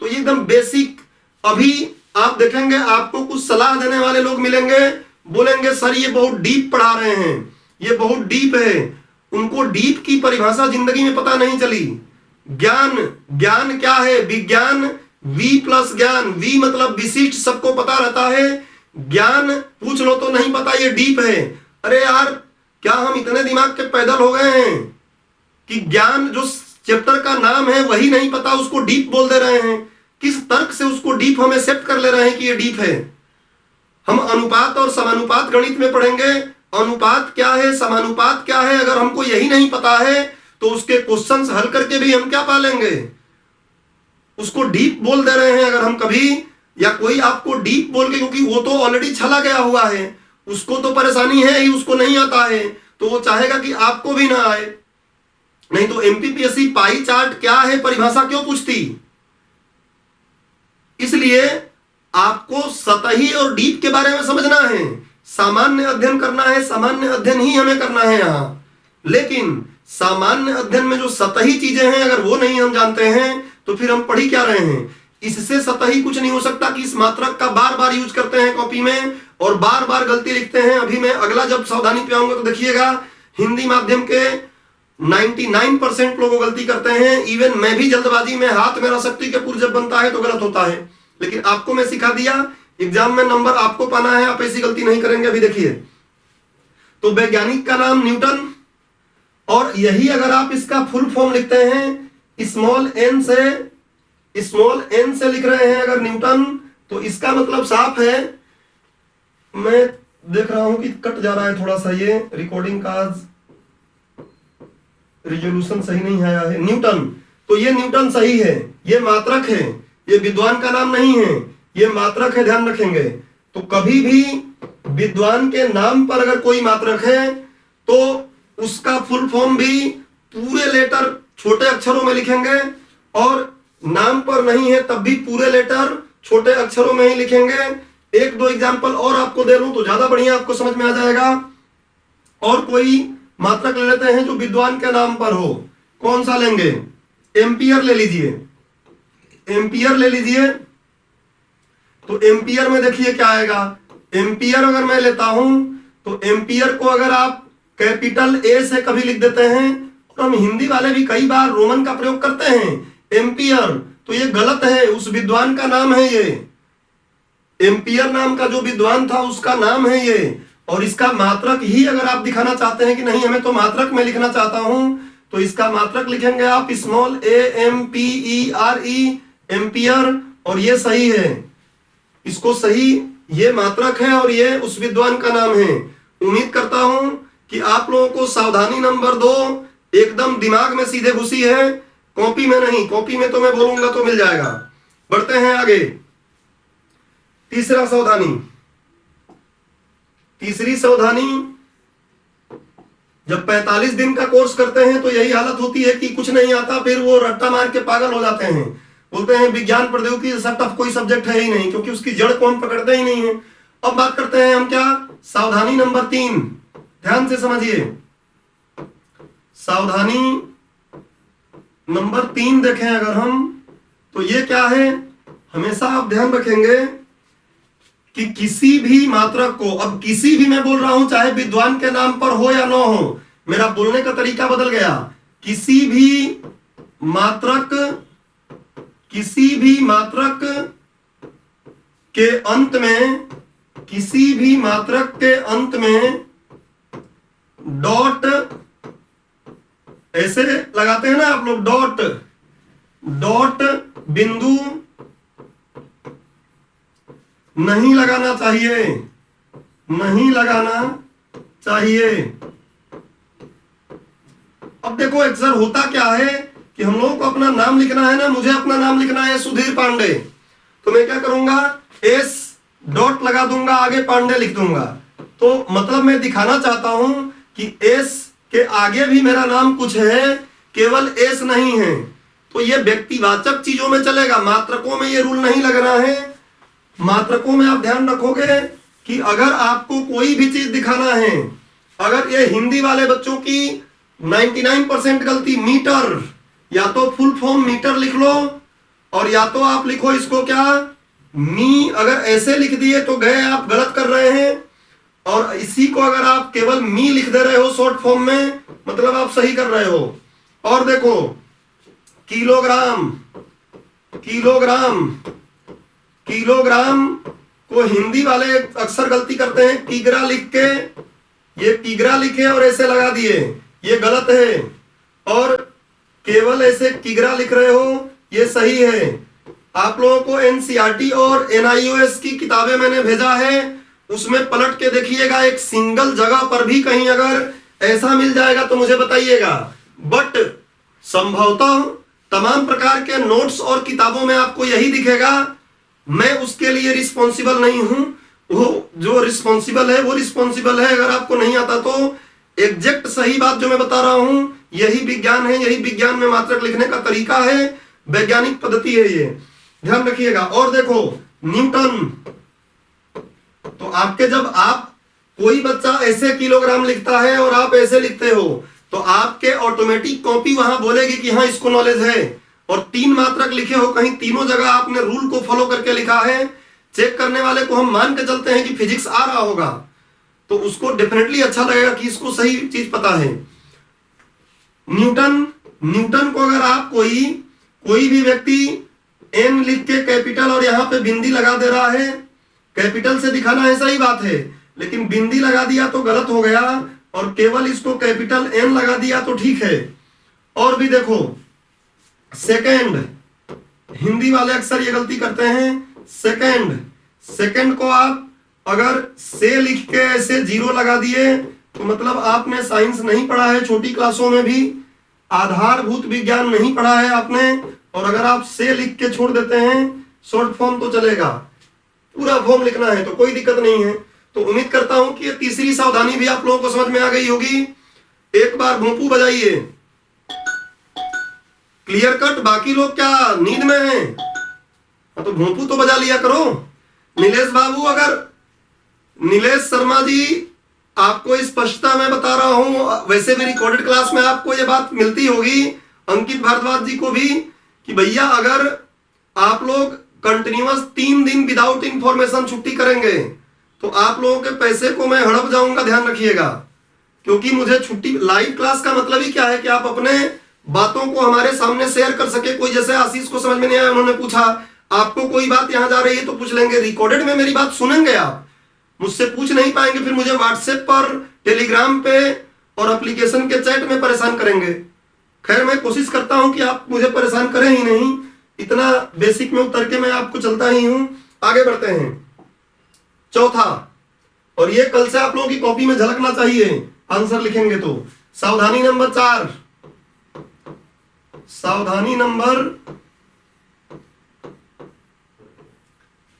तो ये एकदम बेसिक। अभी आप देखेंगे आपको कुछ सलाह देने वाले लोग मिलेंगे, बोलेंगे सर ये बहुत डीप पढ़ा रहे हैं, ये बहुत डीप है। उनको डीप की परिभाषा जिंदगी में पता नहीं चली। ज्ञान, ज्ञान क्या है? विज्ञान, वी प्लस ज्ञान। वी मतलब विशिष्ट, सबको पता रहता है। ज्ञान पूछ लो तो नहीं पता, ये डीप है। अरे यार, क्या हम इतने दिमाग के पैदल हो गए हैं कि ज्ञान जो चैप्टर का नाम है वही नहीं पता, उसको डीप बोल दे रहे हैं? किस तर्क से उसको डीप हम एक्सेप्ट कर ले रहे हैं कि ये डीप है? हम अनुपात और समानुपात गणित में पढ़ेंगे, अनुपात क्या है, समानुपात क्या है, अगर हमको यही नहीं पता है तो उसके क्वेश्चंस हल करके भी हम क्या पालेंगे? उसको डीप बोल दे रहे हैं अगर हम कभी, या कोई आपको डीप बोल के, क्योंकि वो तो ऑलरेडी छला गया हुआ है, उसको तो परेशानी है ही, उसको नहीं आता है, तो वो चाहेगा कि आपको भी ना आए। नहीं तो एमपीपीएससी पाई चार्ट क्या है परिभाषा क्यों पूछती? इसलिए आपको सतही और डीप के बारे में समझना है, सामान्य अध्ययन करना है, सामान्य अध्ययन ही हमें करना है यहां। लेकिन सामान्य अध्ययन में जो सतही चीजें हैं अगर वो नहीं हम जानते हैं तो फिर हम पढ़ ही क्या रहे हैं? इससे सतही कुछ नहीं हो सकता कि इस मात्रक का बार बार यूज करते हैं कॉपी में और बार बार गलती लिखते हैं। अभी मैं अगला जब सावधानी पे आऊंगा तो देखिएगा, हिंदी माध्यम के 99% लोग गलती करते हैं। इवन मैं भी जल्दबाजी में, हाथ मेरा शक्ति के पुर जब बनता है तो गलत होता है, लेकिन आपको मैं सिखा दिया, एग्जाम में नंबर आपको पाना है, आप ऐसी गलती नहीं करेंगे। अभी देखिए, तो वैज्ञानिक का नाम न्यूटन, और यही अगर आप इसका फुल फॉर्म लिखते हैं स्मॉल एन से लिख रहे हैं अगर न्यूटन, तो इसका मतलब साफ है। मैं देख रहा हूं कि कट जा रहा है थोड़ा सा, ये रिकॉर्डिंग का रिजोल्यूशन सही नहीं आया है। न्यूटन, तो ये न्यूटन सही है, ये मात्रक है, ये विद्वान का नाम नहीं है, ये मात्रक है, ध्यान रखेंगे। तो कभी भी विद्वान के नाम पर अगर कोई मात्रक है तो उसका फुल फॉर्म भी पूरे लेटर छोटे अक्षरों में लिखेंगे, और नाम पर नहीं है तब भी पूरे लेटर छोटे अक्षरों में ही लिखेंगे। एक दो एग्जांपल और आपको दे लूं तो ज्यादा बढ़िया आपको समझ में आ जाएगा। और कोई मात्रक ले लेते हैं जो विद्वान के नाम पर हो। कौन सा लेंगे? एम्पियर ले लीजिए, एम्पियर ले लीजिए। तो एम्पियर में देखिए क्या आएगा। एम्पियर अगर मैं लेता हूं तो एम्पियर को अगर आप कैपिटल ए से कभी लिख देते हैं, और हम हिंदी वाले भी कई बार रोमन का प्रयोग करते हैं एम्पियर, तो ये गलत है, उस विद्वान का नाम है ये। एम्पियर नाम का जो विद्वान था उसका नाम है ये, और इसका मात्रक ही अगर आप दिखाना चाहते हैं कि नहीं हमें तो मात्रक में लिखना चाहता हूं, तो इसका मात्रक लिखेंगे आप स्मॉल AMPERE, एम्पियर, और ये सही है, इसको सही, ये मात्रक है और ये उस विद्वान का नाम है। उम्मीद करता हूं कि आप लोगों को सावधानी नंबर 2 एकदम दिमाग में सीधे घुसी है, कॉपी में नहीं। कॉपी में तो मैं बोलूंगा तो मिल जाएगा। बढ़ते हैं आगे। तीसरा सावधानी, तीसरी सावधानी, जब 45 दिन का कोर्स करते हैं तो यही हालत होती है कि कुछ नहीं आता, फिर वो रट्टा मार के पागल हो जाते हैं, बोलते हैं विज्ञान प्रौद्योगिकी जैसा टफ कोई सब्जेक्ट है ही नहीं, क्योंकि उसकी जड़ को हम पकड़ते ही नहीं है। अब बात करते हैं हम क्या, सावधानी नंबर 3, ध्यान से समझिए। सावधानी नंबर 3 देखें अगर हम, तो ये क्या है, हमेशा आप ध्यान रखेंगे कि किसी भी मात्रक को, अब किसी भी मैं बोल रहा हूं चाहे विद्वान के नाम पर हो या ना हो, मेरा बोलने का तरीका बदल गया। किसी भी मात्रक के अंत में, किसी भी मात्रक के अंत में डॉट ऐसे लगाते हैं ना आप लोग, डॉट बिंदु नहीं लगाना चाहिए, नहीं लगाना चाहिए। अब देखो अक्सर होता क्या है कि हम लोगों को अपना नाम लिखना है ना, मुझे अपना नाम लिखना है सुधीर पांडे, तो मैं क्या करूंगा, एस डॉट लगा दूंगा, आगे पांडे लिख दूंगा। तो मतलब मैं दिखाना चाहता हूं कि एस के आगे भी मेरा नाम कुछ है, केवल एस नहीं है। तो ये व्यक्तिवाचक चीजों में चलेगा, मात्रकों में ये रूल नहीं लगना है। मात्रकों में आप ध्यान रखोगे कि अगर आपको कोई भी चीज दिखाना है, अगर ये हिंदी वाले बच्चों की 99% गलती मीटर, या तो फुल फॉर्म मीटर लिख लो और या तो आप लिखो इसको क्या मी, अगर ऐसे लिख दिए तो गए आप गलत कर रहे हैं, और इसी को अगर आप केवल मी लिख दे रहे हो शॉर्ट फॉर्म में, मतलब आप सही कर रहे हो। और देखो किलोग्राम, किलोग्राम, किलोग्राम को हिंदी वाले अक्सर गलती करते हैं, किग्रा लिख के, ये किग्रा लिखे और ऐसे लगा दिए, ये गलत है। और केवल ऐसे किग्रा लिख रहे हो, ये सही है। आप लोगों को एनसीईआरटी और एनआईओएस की किताबें मैंने भेजा है, उसमें पलट के देखिएगा, एक सिंगल जगह पर भी कहीं अगर ऐसा मिल जाएगा तो मुझे बताइएगा। बट संभवतः तमाम प्रकार के नोट्स और किताबों में आपको यही दिखेगा। मैं उसके लिए रिस्पॉन्सिबल नहीं हूं, वो जो रिस्पॉन्सिबल है वो रिस्पॉन्सिबल है। अगर आपको नहीं आता तो एग्जैक्ट सही बात जो मैं बता रहा हूं, यही विज्ञान है, यही विज्ञान में मात्रक लिखने का तरीका है, वैज्ञानिक पद्धति है, ये ध्यान रखिएगा। और देखो न्यूटन, तो आपके जब आप कोई बच्चा ऐसे किलोग्राम लिखता है और आप ऐसे लिखते हो तो आपके ऑटोमेटिक कॉपी वहां बोलेगी कि हाँ इसको नॉलेज है। और 3 मात्रक लिखे हो, कहीं तीनों जगह आपने रूल को फॉलो करके लिखा है, चेक करने वाले को हम मान के चलते हैं कि फिजिक्स आ रहा होगा, तो उसको डेफिनेटली अच्छा लगेगा कि इसको सही चीज पता है। न्यूटन, न्यूटन को अगर आप कोई भी व्यक्ति एन लिख के कैपिटल और यहां पे बिंदी लगा दे रहा है, कैपिटल से दिखाना है सही बात है, लेकिन बिंदी लगा दिया तो गलत हो गया, और केवल इसको कैपिटल एन लगा दिया तो ठीक है। और भी देखो सेकंड, हिंदी वाले अक्सर ये गलती करते हैं, सेकंड, सेकंड को आप अगर से लिख के ऐसे 0 लगा दिए तो मतलब आपने साइंस नहीं पढ़ा है, छोटी क्लासों में भी आधारभूत विज्ञान नहीं पढ़ा है आपने। और अगर आप से लिख के छोड़ देते हैं शॉर्ट फॉर्म तो चलेगा, पूरा फॉर्म लिखना है तो कोई दिक्कत नहीं है। तो उम्मीद करता हूं कि ये तीसरी सावधानी भी आप लोगों को समझ में आ गई होगी। एक बार भोंपू बजाइए, क्लियर कट। बाकी लोग क्या नींद में हैं? तो भोंपू तो बजा लिया करो। नीलेश बाबू, अगर नीलेश शर्मा जी, आपको स्पष्टता मैं बता रहा हूं, वैसे भी रिकॉर्डेड क्लास में आपको ये बात मिलती होगी, अंकित भारद्वाज जी को भी, कि भैया अगर आप लोग कंटिन्यूअस 3 दिन विदाउट इंफॉर्मेशन छुट्टी करेंगे तो आप लोगों के पैसे को मैं हड़प जाऊंगा, ध्यान रखिएगा। क्योंकि मुझे छुट्टी, लाइव क्लास का मतलब ही क्या है कि आप अपने बातों को हमारे सामने शेयर कर सके। कोई जैसे आशीष को समझ में नहीं आया, उन्होंने पूछा, आपको कोई बात यहां जा रही है तो पूछ लेंगे, रिकॉर्डेड में मेरी बात सुनेंगे, आप मुझसे पूछ नहीं पाएंगे, फिर मुझे व्हाट्सएप पर, टेलीग्राम पे और एप्लीकेशन के चैट में परेशान करेंगे। खैर मैं कोशिश करता हूं कि आप मुझे परेशान करें ही नहीं, इतना बेसिक में उतर के मैं आपको चलता ही हूं। आगे बढ़ते हैं। चौथा, और ये कल से आप लोगों की कॉपी में झलकना चाहिए आंसर लिखेंगे तो, सावधानी नंबर 4, सावधानी नंबर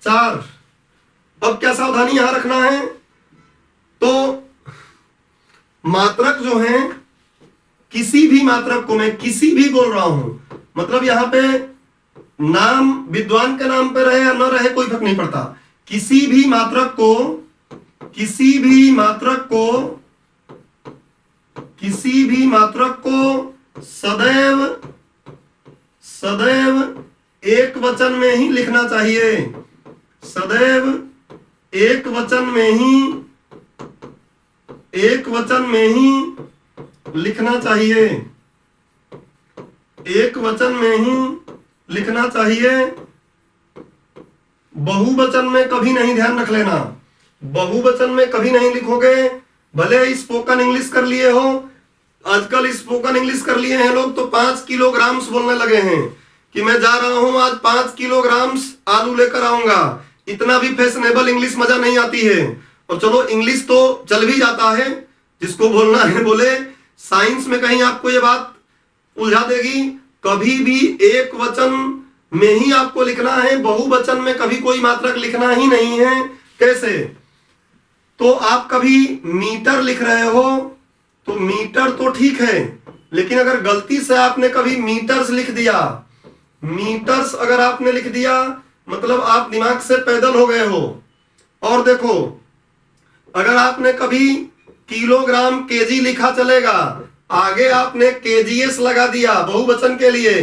4। अब क्या सावधानी यहां रखना है, तो मात्रक जो है, किसी भी मात्रक को, मैं किसी भी बोल रहा हूं, मतलब यहां पे नाम विद्वान के नाम पे रहे या न रहे कोई फर्क नहीं पड़ता, किसी भी मात्रक को, किसी भी मात्रक को, किसी भी मात्रक को सदैव, सदैव एक वचन में ही लिखना चाहिए, सदैव एक वचन में ही, एक वचन में ही लिखना चाहिए, एक वचन में ही लिखना चाहिए। बहुवचन में कभी नहीं, ध्यान रख लेना, बहुवचन में कभी नहीं लिखोगे। भले स्पोकन इंग्लिश कर लिए हो, आजकल स्पोकन इंग्लिश कर लिए हैं लोग तो 5 किलोग्राम्स बोलने लगे हैं कि मैं जा रहा हूं आज 5 किलोग्राम्स आलू लेकर आऊंगा। इतना भी फैशनेबल इंग्लिश मजा नहीं आती है। और चलो इंग्लिश तो चल भी जाता है, जिसको बोलना है बोले। साइंस में कहीं आपको ये बात उलझा देगी, कभी भी एक वचन में ही आपको लिखना है, बहुवचन में कभी कोई मात्रक लिखना ही नहीं है। कैसे? तो आप कभी मीटर लिख रहे हो तो मीटर तो ठीक है, लेकिन अगर गलती से आपने कभी मीटर्स लिख दिया, मीटर्स अगर आपने लिख दिया, मतलब आप दिमाग से पैदल हो गए हो। और देखो, अगर आपने कभी किलोग्राम केजी लिखा चलेगा, आगे आपने केजीएस लगा दिया बहुवचन के लिए,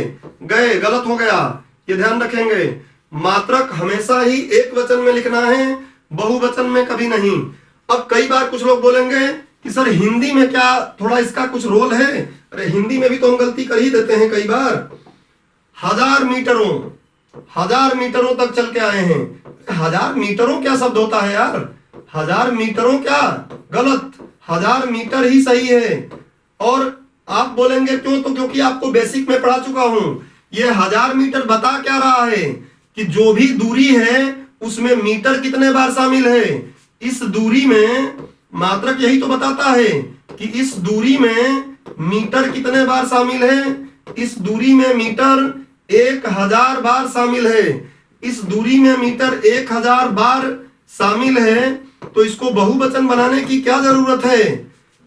गए, गलत हो गया, ये ध्यान रखेंगे। मात्रक हमेशा ही एक वचन में लिखना है, बहुवचन में कभी नहीं। अब कई बार कुछ लोग बोलेंगे कि सर हिंदी में क्या थोड़ा इसका कुछ रोल है? अरे हिंदी में भी तो हम गलती कर ही देते हैं कई बार। 1000 मीटरों तक चल के आए हैं। 1000 मीटरों क्या शब्द होता है यार? 1000 मीटरों क्या, गलत, 1000 मीटर ही सही है। और आप बोलेंगे क्यों? तो क्योंकि आपको बेसिक में पढ़ा चुका हूं। ये 1000 मीटर बता क्या रहा है कि जो भी दूरी है उसमें मीटर कितने बार शामिल है। इस दूरी में मात्रक यही तो बताता है कि इस दूरी में मीटर कितने बार शामिल है। इस दूरी में मीटर 1000 बार शामिल है। इस दूरी में मीटर 1000 बार शामिल है, तो इसको बहुवचन बनाने की क्या जरूरत है?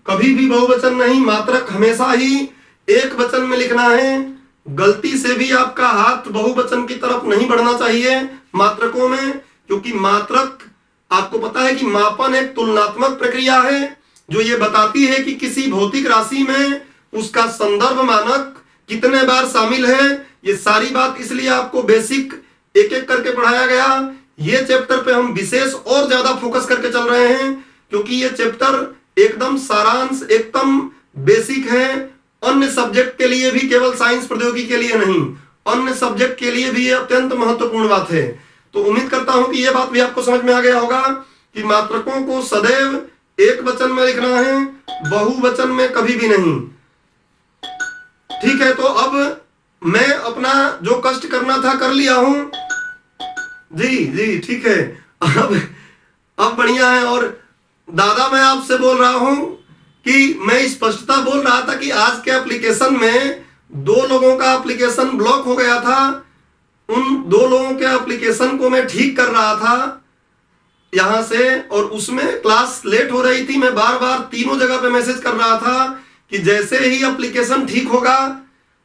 कभी भी बहुवचन नहीं, मात्रक हमेशा ही एक वचन में लिखना है। गलती से भी आपका हाथ बहुवचन की तरफ नहीं बढ़ना चाहिए मात्रकों में, क्योंकि मात्रक आपको पता है कि मापन एक तुलनात्मक प्रक्रिया है जो ये बताती है कि किसी भौतिक राशि में उसका संदर्भ मानक कितने बार शामिल है। ये सारी बात इसलिए आपको बेसिक एक एक करके पढ़ाया गया। ये चैप्टर पे हम विशेष और ज्यादा फोकस करके चल रहे हैं, क्योंकि ये चैप्टर एकदम सारांश, एकदम बेसिक है। अन्य सब्जेक्ट के लिए भी, केवल साइंस प्रौद्योगिकी के लिए नहीं, अन्य सब्जेक्ट के लिए भी ये अत्यंत महत्वपूर्ण बात है। तो उम्मीद करता हूं कि यह बात भी आपको समझ में आ गया होगा कि मात्रकों को सदैव एक वचन में लिखना है, बहुवचन में कभी भी नहीं। ठीक है, तो अब मैं अपना जो कष्ट करना था कर लिया हूं। जी ठीक है, अब बढ़िया है। और दादा, मैं आपसे बोल रहा हूं कि मैं स्पष्टता बोल रहा था कि आज के एप्लीकेशन में 2 लोगों का एप्लीकेशन ब्लॉक हो गया था। उन 2 लोगों के एप्लीकेशन को मैं ठीक कर रहा था यहां से, और उसमें क्लास लेट हो रही थी। मैं बार बार तीनों जगह पे मैसेज कर रहा था कि जैसे ही एप्लीकेशन ठीक होगा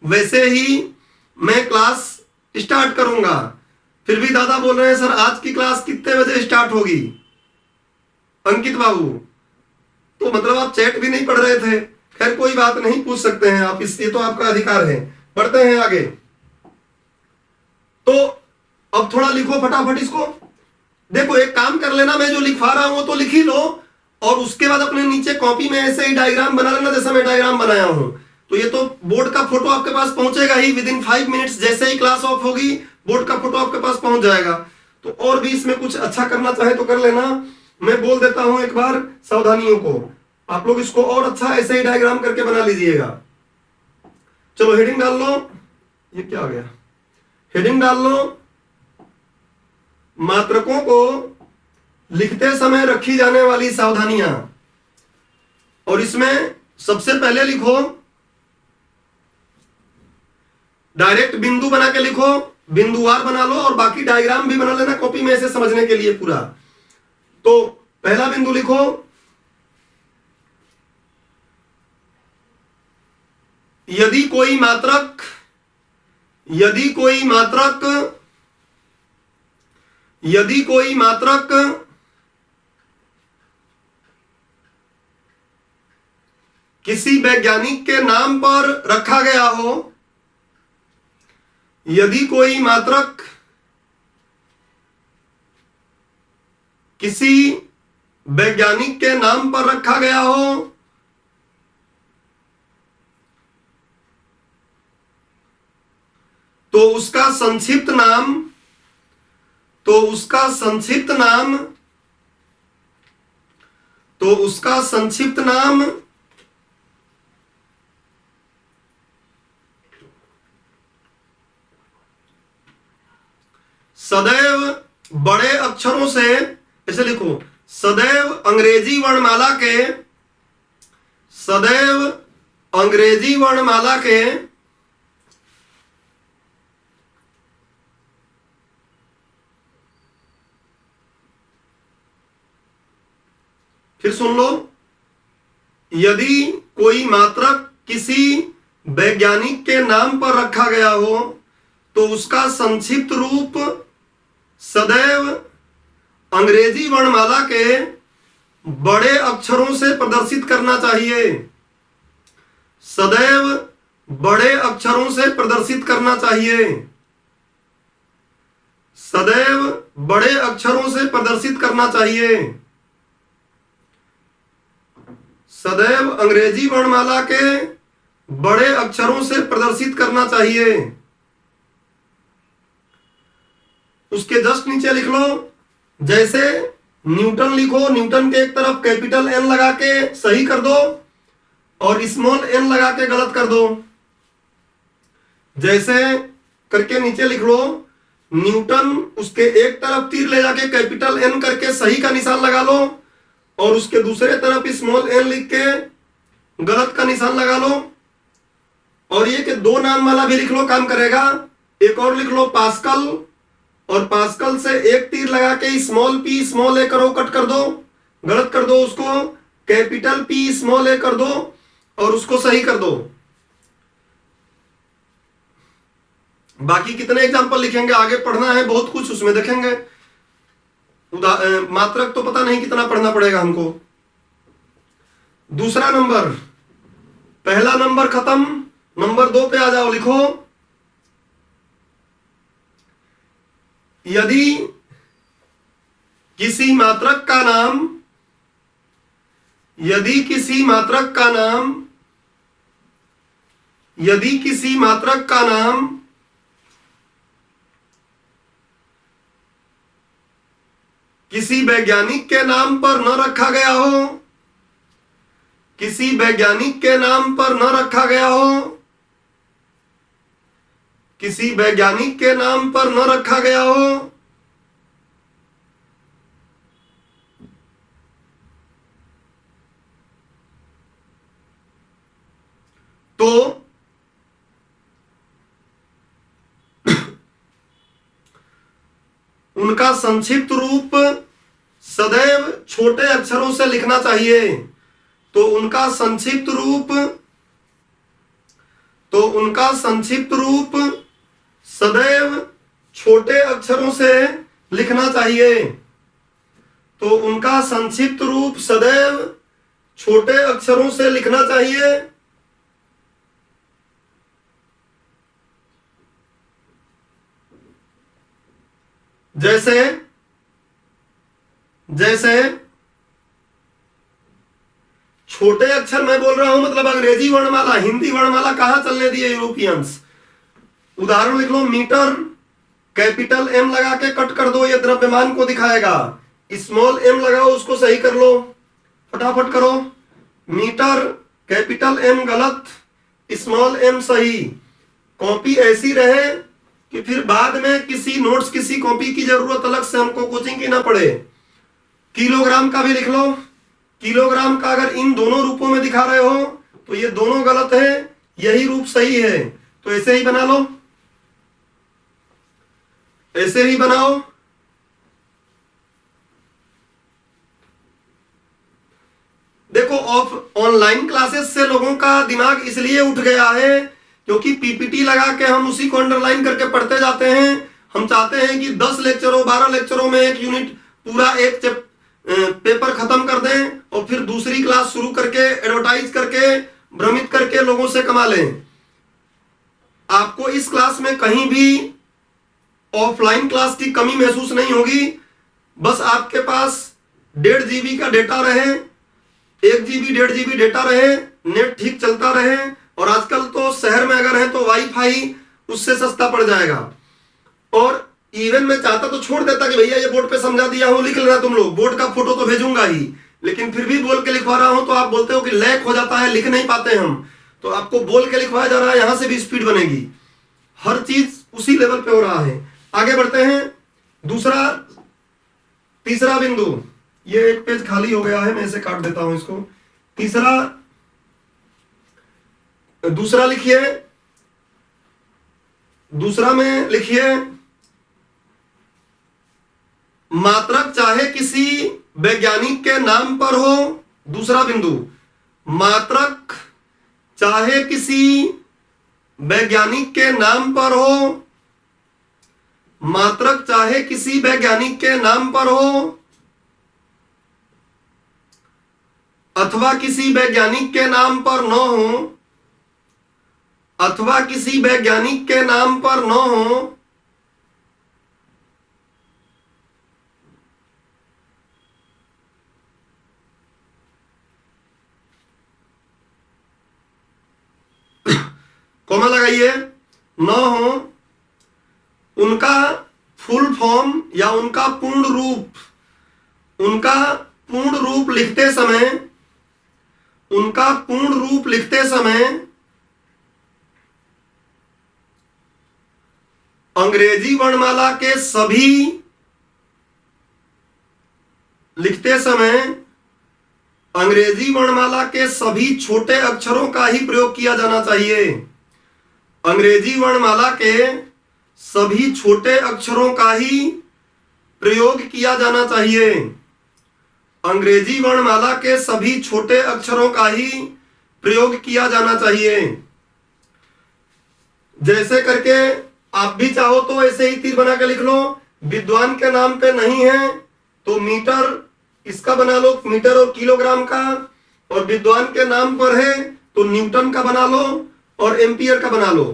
वैसे ही मैं क्लास स्टार्ट करूंगा। फिर भी दादा बोल रहे हैं सर आज की क्लास कितने बजे स्टार्ट होगी? अंकित बाबू, तो मतलब आप चैट भी नहीं पढ़ रहे थे। खैर कोई बात नहीं, पूछ सकते हैं आप, ये तो आपका अधिकार है। पढ़ते हैं आगे। तो अब थोड़ा लिखो फटाफट इसको। देखो एक काम कर लेना, मैं जो लिखवा रहा हूं वो तो लिख ही लो, और उसके बाद अपने नीचे कॉपी में ऐसे ही डायग्राम बना लेना जैसा मैं डायग्राम बनाया हूं। तो ये तो बोर्ड का फोटो आपके पास पहुंचेगा ही विदिन 5 मिनट्स। जैसे ही क्लास ऑफ होगी बोर्ड का फोटो आपके पास पहुंच जाएगा। तो और भी इसमें कुछ अच्छा करना चाहे तो कर लेना। मैं बोल देता हूं एक बार सावधानियों को, आप लोग इसको और अच्छा ऐसे ही डायग्राम करके बना लीजिएगा। चलो हेडिंग डाल लो। ये क्या आ गया? हेडिंग डाल लो। मात्रकों को लिखते समय रखी जाने वाली सावधानियां, और इसमें सबसे पहले लिखो, डायरेक्ट बिंदु बना के लिखो, बिंदुवार बना लो, और बाकी डायग्राम भी बना लेना कॉपी में ऐसे समझने के लिए पूरा। तो पहला बिंदु लिखो, यदि कोई मात्रक किसी वैज्ञानिक के नाम पर रखा गया हो, यदि कोई मात्रक किसी वैज्ञानिक के नाम पर रखा गया हो, तो उसका संक्षिप्त नाम सदैव बड़े अक्षरों से ऐसे लिखो, सदैव अंग्रेजी वर्णमाला के फिर सुन लो, यदि कोई मात्रक किसी वैज्ञानिक के नाम पर रखा गया हो तो उसका संक्षिप्त रूप सदैव अंग्रेजी वर्णमाला के बड़े अक्षरों से प्रदर्शित करना चाहिए। सदैव बड़े अक्षरों से प्रदर्शित करना चाहिए। सदैव बड़े अक्षरों से प्रदर्शित करना चाहिए। सदैव अंग्रेजी वर्णमाला के बड़े अक्षरों से प्रदर्शित करना चाहिए। उसके जस्ट नीचे लिख लो, जैसे न्यूटन लिखो, न्यूटन के एक तरफ कैपिटल एन लगा के सही कर दो और स्मॉल एन लगा के गलत कर दो। जैसे करके नीचे लिख लो, न्यूटन, उसके एक तरफ तीर ले जाके कैपिटल एन करके सही का निशान लगा लो और उसके दूसरे तरफ स्मॉल एन लिख के गलत का निशान लगा लो। और ये कि दो नाम वाला भी लिख लो, काम करेगा। एक और लिख लो पास्कल, और पास्कल से एक तीर लगा के स्मॉल पी स्मॉल ए करो, कट कर दो, गलत कर दो उसको, कैपिटल पी स्मॉल ए कर दो और उसको सही कर दो। बाकी कितने एग्जाम्पल लिखेंगे, आगे पढ़ना है बहुत कुछ, उसमें देखेंगे। मात्रक तो पता नहीं कितना पढ़ना पड़ेगा हमको। दूसरा नंबर, पहला नंबर खत्म, नंबर 2 पे आ जाओ। लिखो, यदि किसी मात्रक का नाम, यदि किसी मात्रक का नाम, यदि किसी मात्रक का नाम किसी वैज्ञानिक के नाम पर न रखा गया हो, किसी वैज्ञानिक के नाम पर न रखा गया हो, किसी वैज्ञानिक के नाम पर न रखा गया हो, तो उनका संक्षिप्त रूप सदैव छोटे अक्षरों से लिखना चाहिए। तो उनका संक्षिप्त रूप, तो उनका संक्षिप्त रूप सदैव छोटे अक्षरों से लिखना चाहिए। तो उनका संक्षिप्त रूप सदैव छोटे अक्षरों से लिखना चाहिए। जैसे जैसे छोटे अक्षर मैं बोल रहा हूं, मतलब अंग्रेजी वर्णमाला, हिंदी वर्णमाला कहां चलने दी है यूरोपियंस। उदाहरण लिख लो, मीटर कैपिटल एम लगा के कट कर दो, ये द्रव्यमान को दिखाएगा। स्मॉल एम लगाओ, उसको सही कर लो, फटाफट करो। मीटर कैपिटल एम गलत, स्मॉल एम सही। कॉपी ऐसी रहे कि फिर बाद में किसी नोट्स, किसी कॉपी की जरूरत अलग से हमको कोचिंग की ना पड़े। किलोग्राम का भी लिख लो, किलोग्राम का अगर इन दोनों रूपों में दिखा रहे हो तो ये दोनों गलत है, यही रूप सही है। तो ऐसे ही बना लो, ऐसे ही बनाओ। देखो, ऑनलाइन क्लासेस से लोगों का दिमाग इसलिए उठ गया है क्योंकि पीपीटी लगा के हम उसी को अंडरलाइन करके पढ़ते जाते हैं। हम चाहते हैं कि 10 लेक्चरों 12 लेक्चरों में एक यूनिट पूरा, एक पेपर खत्म कर दें और फिर दूसरी क्लास शुरू करके एडवर्टाइज करके भ्रमित करके लोगों से कमा लें। आपको इस क्लास में कहीं भी ऑफलाइन क्लास की कमी महसूस नहीं होगी। बस आपके पास 1.5 GB का डेटा रहे, 1 GB 1.5 GB डेटा रहे, नेट ठीक चलता रहे। और आजकल तो शहर में अगर है तो वाईफाई उससे सस्ता पड़ जाएगा। और इवन मैं चाहता तो छोड़ देता कि भैया ये बोर्ड पे समझा दिया हूं, लिख लेना तुम लोग, बोर्ड का फोटो तो भेजूंगा ही, लेकिन फिर भी बोल के लिखवा रहा हूं तो आप बोलते हो कि लैग हो जाता है, लिख नहीं पाते हम। तो आपको बोल के लिखवाया जा रहा है, यहां से भी स्पीड बनेगी। हर चीज उसी लेवल पे हो रहा है। आगे बढ़ते हैं। तीसरा बिंदु, ये एक पेज खाली हो गया है, मैं इसे काट देता हूं इसको। दूसरा लिखिए, दूसरा में लिखिए, मात्रक चाहे किसी वैज्ञानिक के नाम पर हो। दूसरा बिंदु, मात्रक चाहे किसी वैज्ञानिक के नाम पर हो, मात्रक चाहे किसी वैज्ञानिक के नाम पर हो अथवा किसी वैज्ञानिक के नाम पर न हो, अथवा किसी वैज्ञानिक के नाम पर न हो, कॉमा लगाइए, न हो, उनका फुल फॉर्म या उनका पूर्ण रूप लिखते समय, उनका पूर्ण रूप लिखते समय अंग्रेजी वर्णमाला के सभी लिखते समय अंग्रेजी वर्णमाला के सभी छोटे अक्षरों का ही प्रयोग किया जाना चाहिए। अंग्रेजी वर्णमाला के सभी छोटे अक्षरों का ही प्रयोग किया जाना चाहिए। अंग्रेजी वर्णमाला के सभी छोटे अक्षरों का ही प्रयोग किया जाना चाहिए। जैसे करके आप भी चाहो तो ऐसे ही तीर बना के लिख लो। विद्वान के नाम पे नहीं है तो मीटर इसका बना लो, मीटर और किलोग्राम का, और विद्वान के नाम पर है तो न्यूटन का बना लो और एम्पियर का बना लो।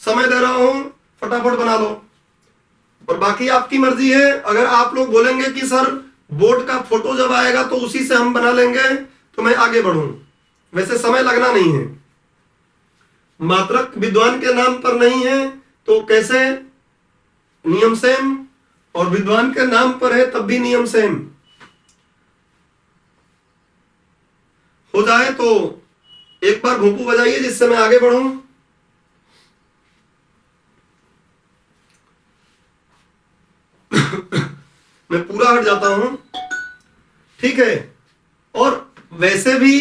समय दे रहा हूं, फटाफट बना लो। और बाकी आपकी मर्जी है। अगर आप लोग बोलेंगे कि सर बोर्ड का फोटो जब आएगा तो उसी से हम बना लेंगे तो मैं आगे बढ़ूं, वैसे समय लगना नहीं है। मात्रक विद्वान के नाम पर नहीं है तो कैसे, नियम सेम, और विद्वान के नाम पर है तब भी नियम सेम हो जाए। तो एक बार भूपू बजाइए जिससे मैं आगे बढ़ूं। मैं पूरा हट जाता हूं, ठीक है। और वैसे भी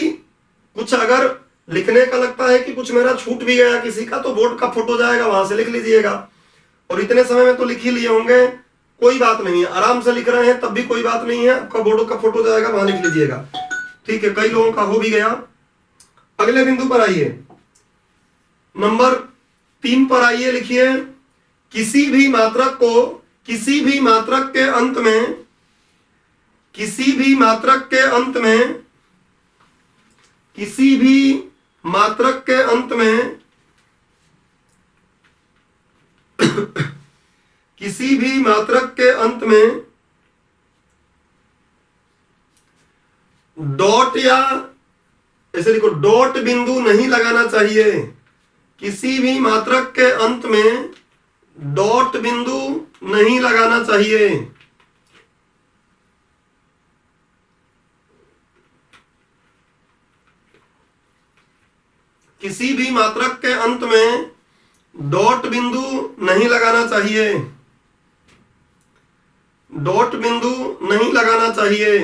कुछ अगर लिखने का लगता है कि कुछ मेरा छूट भी गया किसी का, तो बोर्ड का फोटो जाएगा, वहां से लिख लीजिएगा। और इतने समय में तो लिख ही लिए होंगे, कोई बात नहीं है। आराम से लिख रहे हैं तब भी कोई बात नहीं है, आपका बोर्ड का फोटो जाएगा, वहां लिख लीजिएगा, ठीक है। कई लोगों का हो भी गया। अगले बिंदु पर आइए, नंबर 3 पर आइए। लिखिए, किसी भी मात्रक को किसी भी मात्रक के अंत में, किसी भी मात्रक के अंत में, किसी भी मात्रक के अंत में किसी भी मात्रक के अंत में डॉट या ऐसे लिखो, डॉट बिंदु नहीं लगाना चाहिए। किसी भी मात्रक के अंत में डॉट बिंदु नहीं लगाना चाहिए। किसी भी मात्रक के अंत में डॉट बिंदु नहीं लगाना चाहिए। डॉट बिंदु नहीं लगाना चाहिए।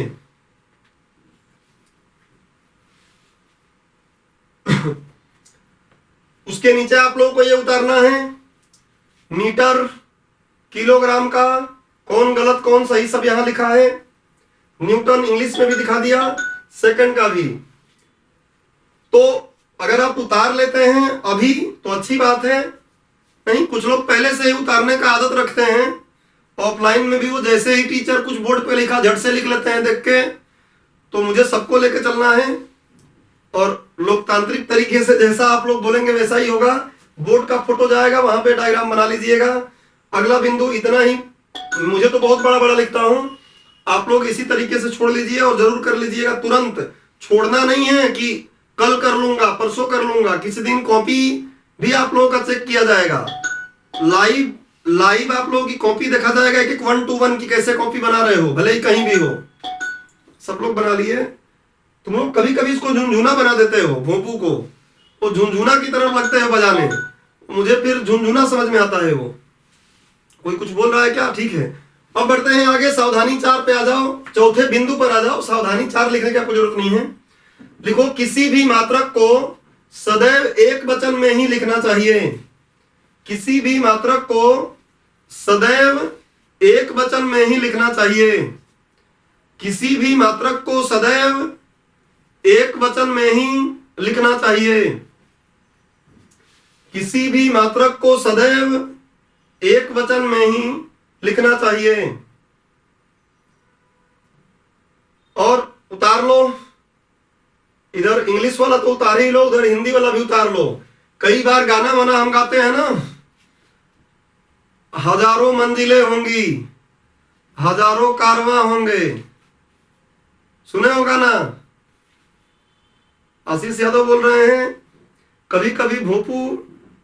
उसके नीचे आप लोगों को यह उतारना है, मीटर, किलोग्राम का कौन गलत कौन सही सब यहां लिखा है। न्यूटन इंग्लिश में भी दिखा दिया, सेकंड का भी। तो अगर आप उतार लेते हैं अभी तो अच्छी बात है, नहीं कुछ लोग पहले से ही उतारने का आदत रखते हैं। ऑफलाइन में भी वो जैसे ही टीचर कुछ बोर्ड पे लिखा झट से लिख लेते हैं देख के। तो मुझे सबको लेके चलना है और लोकतांत्रिक तरीके से जैसा आप लोग बोलेंगे वैसा ही होगा। बोर्ड का फोटो जाएगा, वहां पे डायग्राम बना लीजिएगा। अगला बिंदु इतना ही, मुझे तो बहुत बड़ा बड़ा लिखता हूं, आप लोग इसी तरीके से छोड़ लीजिए और जरूर कर लीजिएगा। तुरंत छोड़ना नहीं है कि कल कर लूंगा, परसों कर लूंगा। किसी दिन कॉपी भी आप लोगों का चेक किया जाएगा, लाइव आप लोगों की कॉपी देखा जाएगा, एक 1 to 1 की कैसे कॉपी बना रहे हो, भले ही कहीं भी हो। सब लोग बना लिए। तुम लोग कभी कभी इसको झुनझुना बना देते हो, भोंपू को वो झुनझुना की तरफ लगते हैं बजाने, मुझे फिर झुनझुना समझ में आता है। वो कोई कुछ बोल रहा है क्या, ठीक है। अब बढ़ते हैं आगे, सावधानी 4 पे आ जाओ, चौथे बिंदु पर आ जाओ। सावधानी 4 लिखने की कोई जरूरत नहीं है। लिखो, किसी भी मात्रक को सदैव एक वचन में ही लिखना चाहिए। किसी भी मात्रक को सदैव एक वचन में ही लिखना चाहिए। किसी भी मात्रक को सदैव एक वचन में ही लिखना चाहिए। किसी भी मात्रक को सदैव एक वचन में ही लिखना चाहिए। और उतार लो, इधर इंग्लिश वाला तो उतार ही लो, उधर हिंदी वाला भी उतार लो। कई बार गाना वाना हम गाते हैं ना, हजारों मंजिलें होंगी, हजारों कारवां होंगे, सुने होगा ना। आशीष यादव बोल रहे हैं कभी कभी भोपू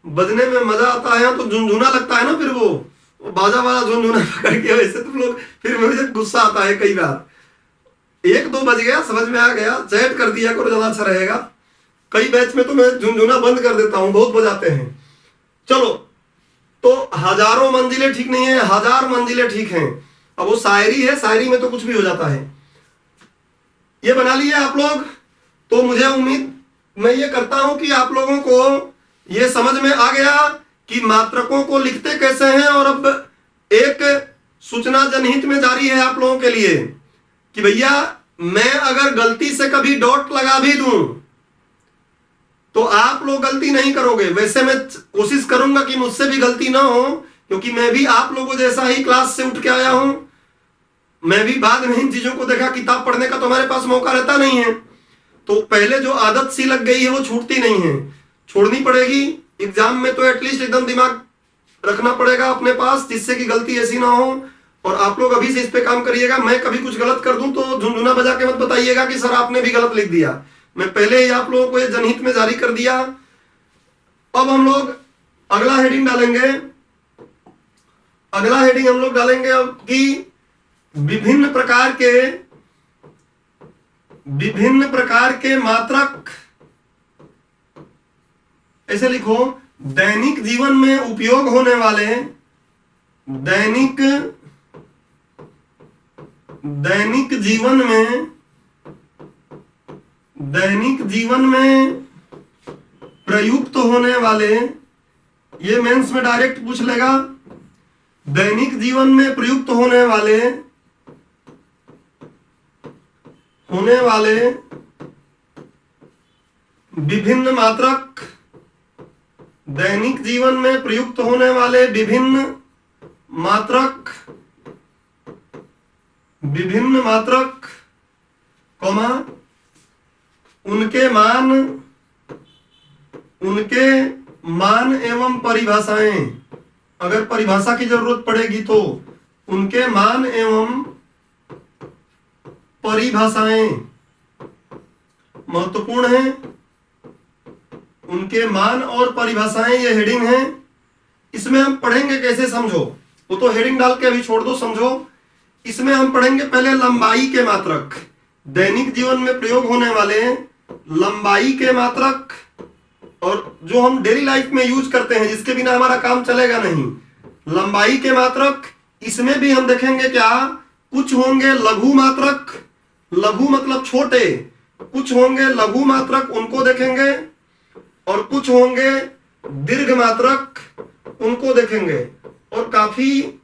बजने में मजा आता है तो झुनझुना लगता है ना, फिर वो बाजा वाला झुनझुना पकड़ के, वैसे तुम लोग, फिर मुझे गुस्सा आता है कई बार। 1-2 बज गया, समझ में आ गया, चैट कर दिया करो, ज्यादा अच्छा रहेगा। कई बैच में तो मैं झुनझुना बंद कर देता हूं, बहुत बजाते हैं। चलो, तो हजारों मंजिलें ठीक नहीं है, 1000 मंजिलें ठीक हैं। अब वो शायरी है, शायरी में तो कुछ भी हो जाता है। ये बना लिए आप लोग, तो मुझे उम्मीद, मैं ये करता हूं कि आप लोगों को ये समझ में आ गया कि मात्रकों को लिखते कैसे हैं। और अब एक सूचना जनहित में जारी है आप लोगों के लिए कि भैया, मैं अगर गलती से कभी डॉट लगा भी दूं तो आप लोग गलती नहीं करोगे। वैसे मैं कोशिश करूंगा कि मुझसे भी गलती ना हो, क्योंकि मैं भी आप लोगों जैसा ही क्लास से उठ के आया हूं। मैं भी बाद में इन चीजों को देखा, किताब पढ़ने का तो हमारे पास मौका रहता नहीं है, तो पहले जो आदत सी लग गई है वो छूटती नहीं है, छोड़नी पड़ेगी। एग्जाम में तो एटलीस्ट एकदम दिमाग रखना पड़ेगा अपने पास, जिससे कि गलती ऐसी ना हो। और आप लोग अभी से इस पे काम करिएगा। मैं कभी कुछ गलत कर दूं तो झुनझुना बजा के मत बताइएगा कि सर आपने भी गलत लिख दिया। मैं पहले ही आप लोगों को ये जनहित में जारी कर दिया। अब हम लोग अगला हेडिंग डालेंगे। अगला हेडिंग हम लोग डालेंगे अब कि विभिन्न प्रकार के मात्रक, ऐसे लिखो, दैनिक जीवन में उपयोग होने वाले, दैनिक जीवन में प्रयुक्त होने वाले, ये मेंस में डायरेक्ट पूछ लेगा। दैनिक जीवन में प्रयुक्त होने वाले विभिन्न मात्रक, दैनिक जीवन में प्रयुक्त होने वाले विभिन्न मात्रक, कॉमा, उनके मान एवं परिभाषाएं, अगर परिभाषा की जरूरत पड़ेगी तो उनके मान एवं परिभाषाएं महत्वपूर्ण है। उनके मान और परिभाषाएं, ये हेडिंग है। इसमें हम पढ़ेंगे कैसे, समझो। वो तो हेडिंग डाल के अभी छोड़ दो, समझो। इसमें हम पढ़ेंगे पहले लंबाई के मात्रक, दैनिक जीवन में प्रयोग होने वाले लंबाई के मात्रक, और जो हम डेली लाइफ में यूज करते हैं, जिसके बिना हमारा काम चलेगा नहीं, लंबाई के मात्रक। इसमें भी हम देखेंगे क्या, कुछ होंगे लघु मात्रक, लघु मतलब छोटे, कुछ होंगे लघु मात्रक, उनको देखेंगे, और कुछ होंगे दीर्घ मात्रक, उनको देखेंगे। और काफी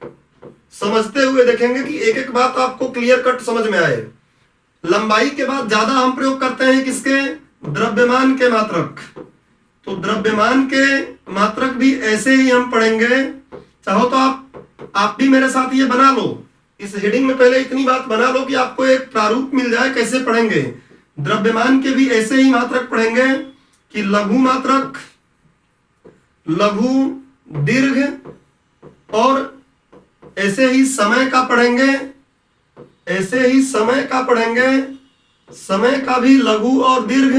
समझते हुए देखेंगे कि एक एक बात आपको क्लियर कट समझ में आए। लंबाई के बाद ज्यादा हम प्रयोग करते हैं किसके, द्रव्यमान के मात्रक। तो द्रव्यमान के मात्रक भी ऐसे ही हम पढ़ेंगे। चाहो तो आप भी मेरे साथ ये बना लो, इस हेडिंग में पहले इतनी बात बना लो कि आपको एक प्रारूप मिल जाए कैसे पढ़ेंगे। द्रव्यमान के भी ऐसे ही मात्रक पढ़ेंगे कि लघु मात्रक, लघु, दीर्घ, और ऐसे ही समय का पढ़ेंगे, ऐसे ही समय का पढ़ेंगे, समय का भी लघु और दीर्घ।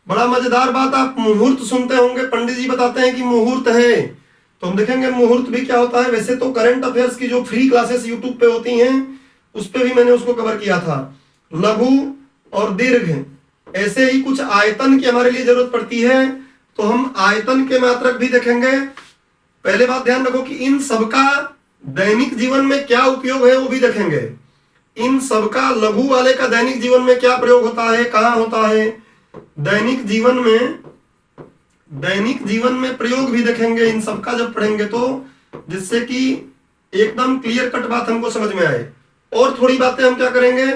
बड़ा मजेदार बात, आप मुहूर्त सुनते होंगे, पंडित जी बताते हैं कि मुहूर्त है, तो हम देखेंगे मुहूर्त भी क्या होता है। वैसे तो करंट अफेयर्स की जो फ्री क्लासेस यूट्यूब पे होती हैं उस पे भी मैंने उसको कवर किया था। लघु और दीर्घ, ऐसे ही कुछ आयतन की हमारे लिए जरूरत पड़ती है, तो हम आयतन के मात्रक भी देखेंगे। पहले बात ध्यान रखो कि इन सबका दैनिक जीवन में क्या उपयोग है वो भी देखेंगे। इन सबका, लघु वाले का दैनिक जीवन में क्या प्रयोग होता है, कहां होता है, दैनिक जीवन में प्रयोग भी देखेंगे इन सबका जब पढ़ेंगे, तो जिससे कि एकदम क्लियर कट बात हमको समझ में आए। और थोड़ी बातें हम क्या करेंगे,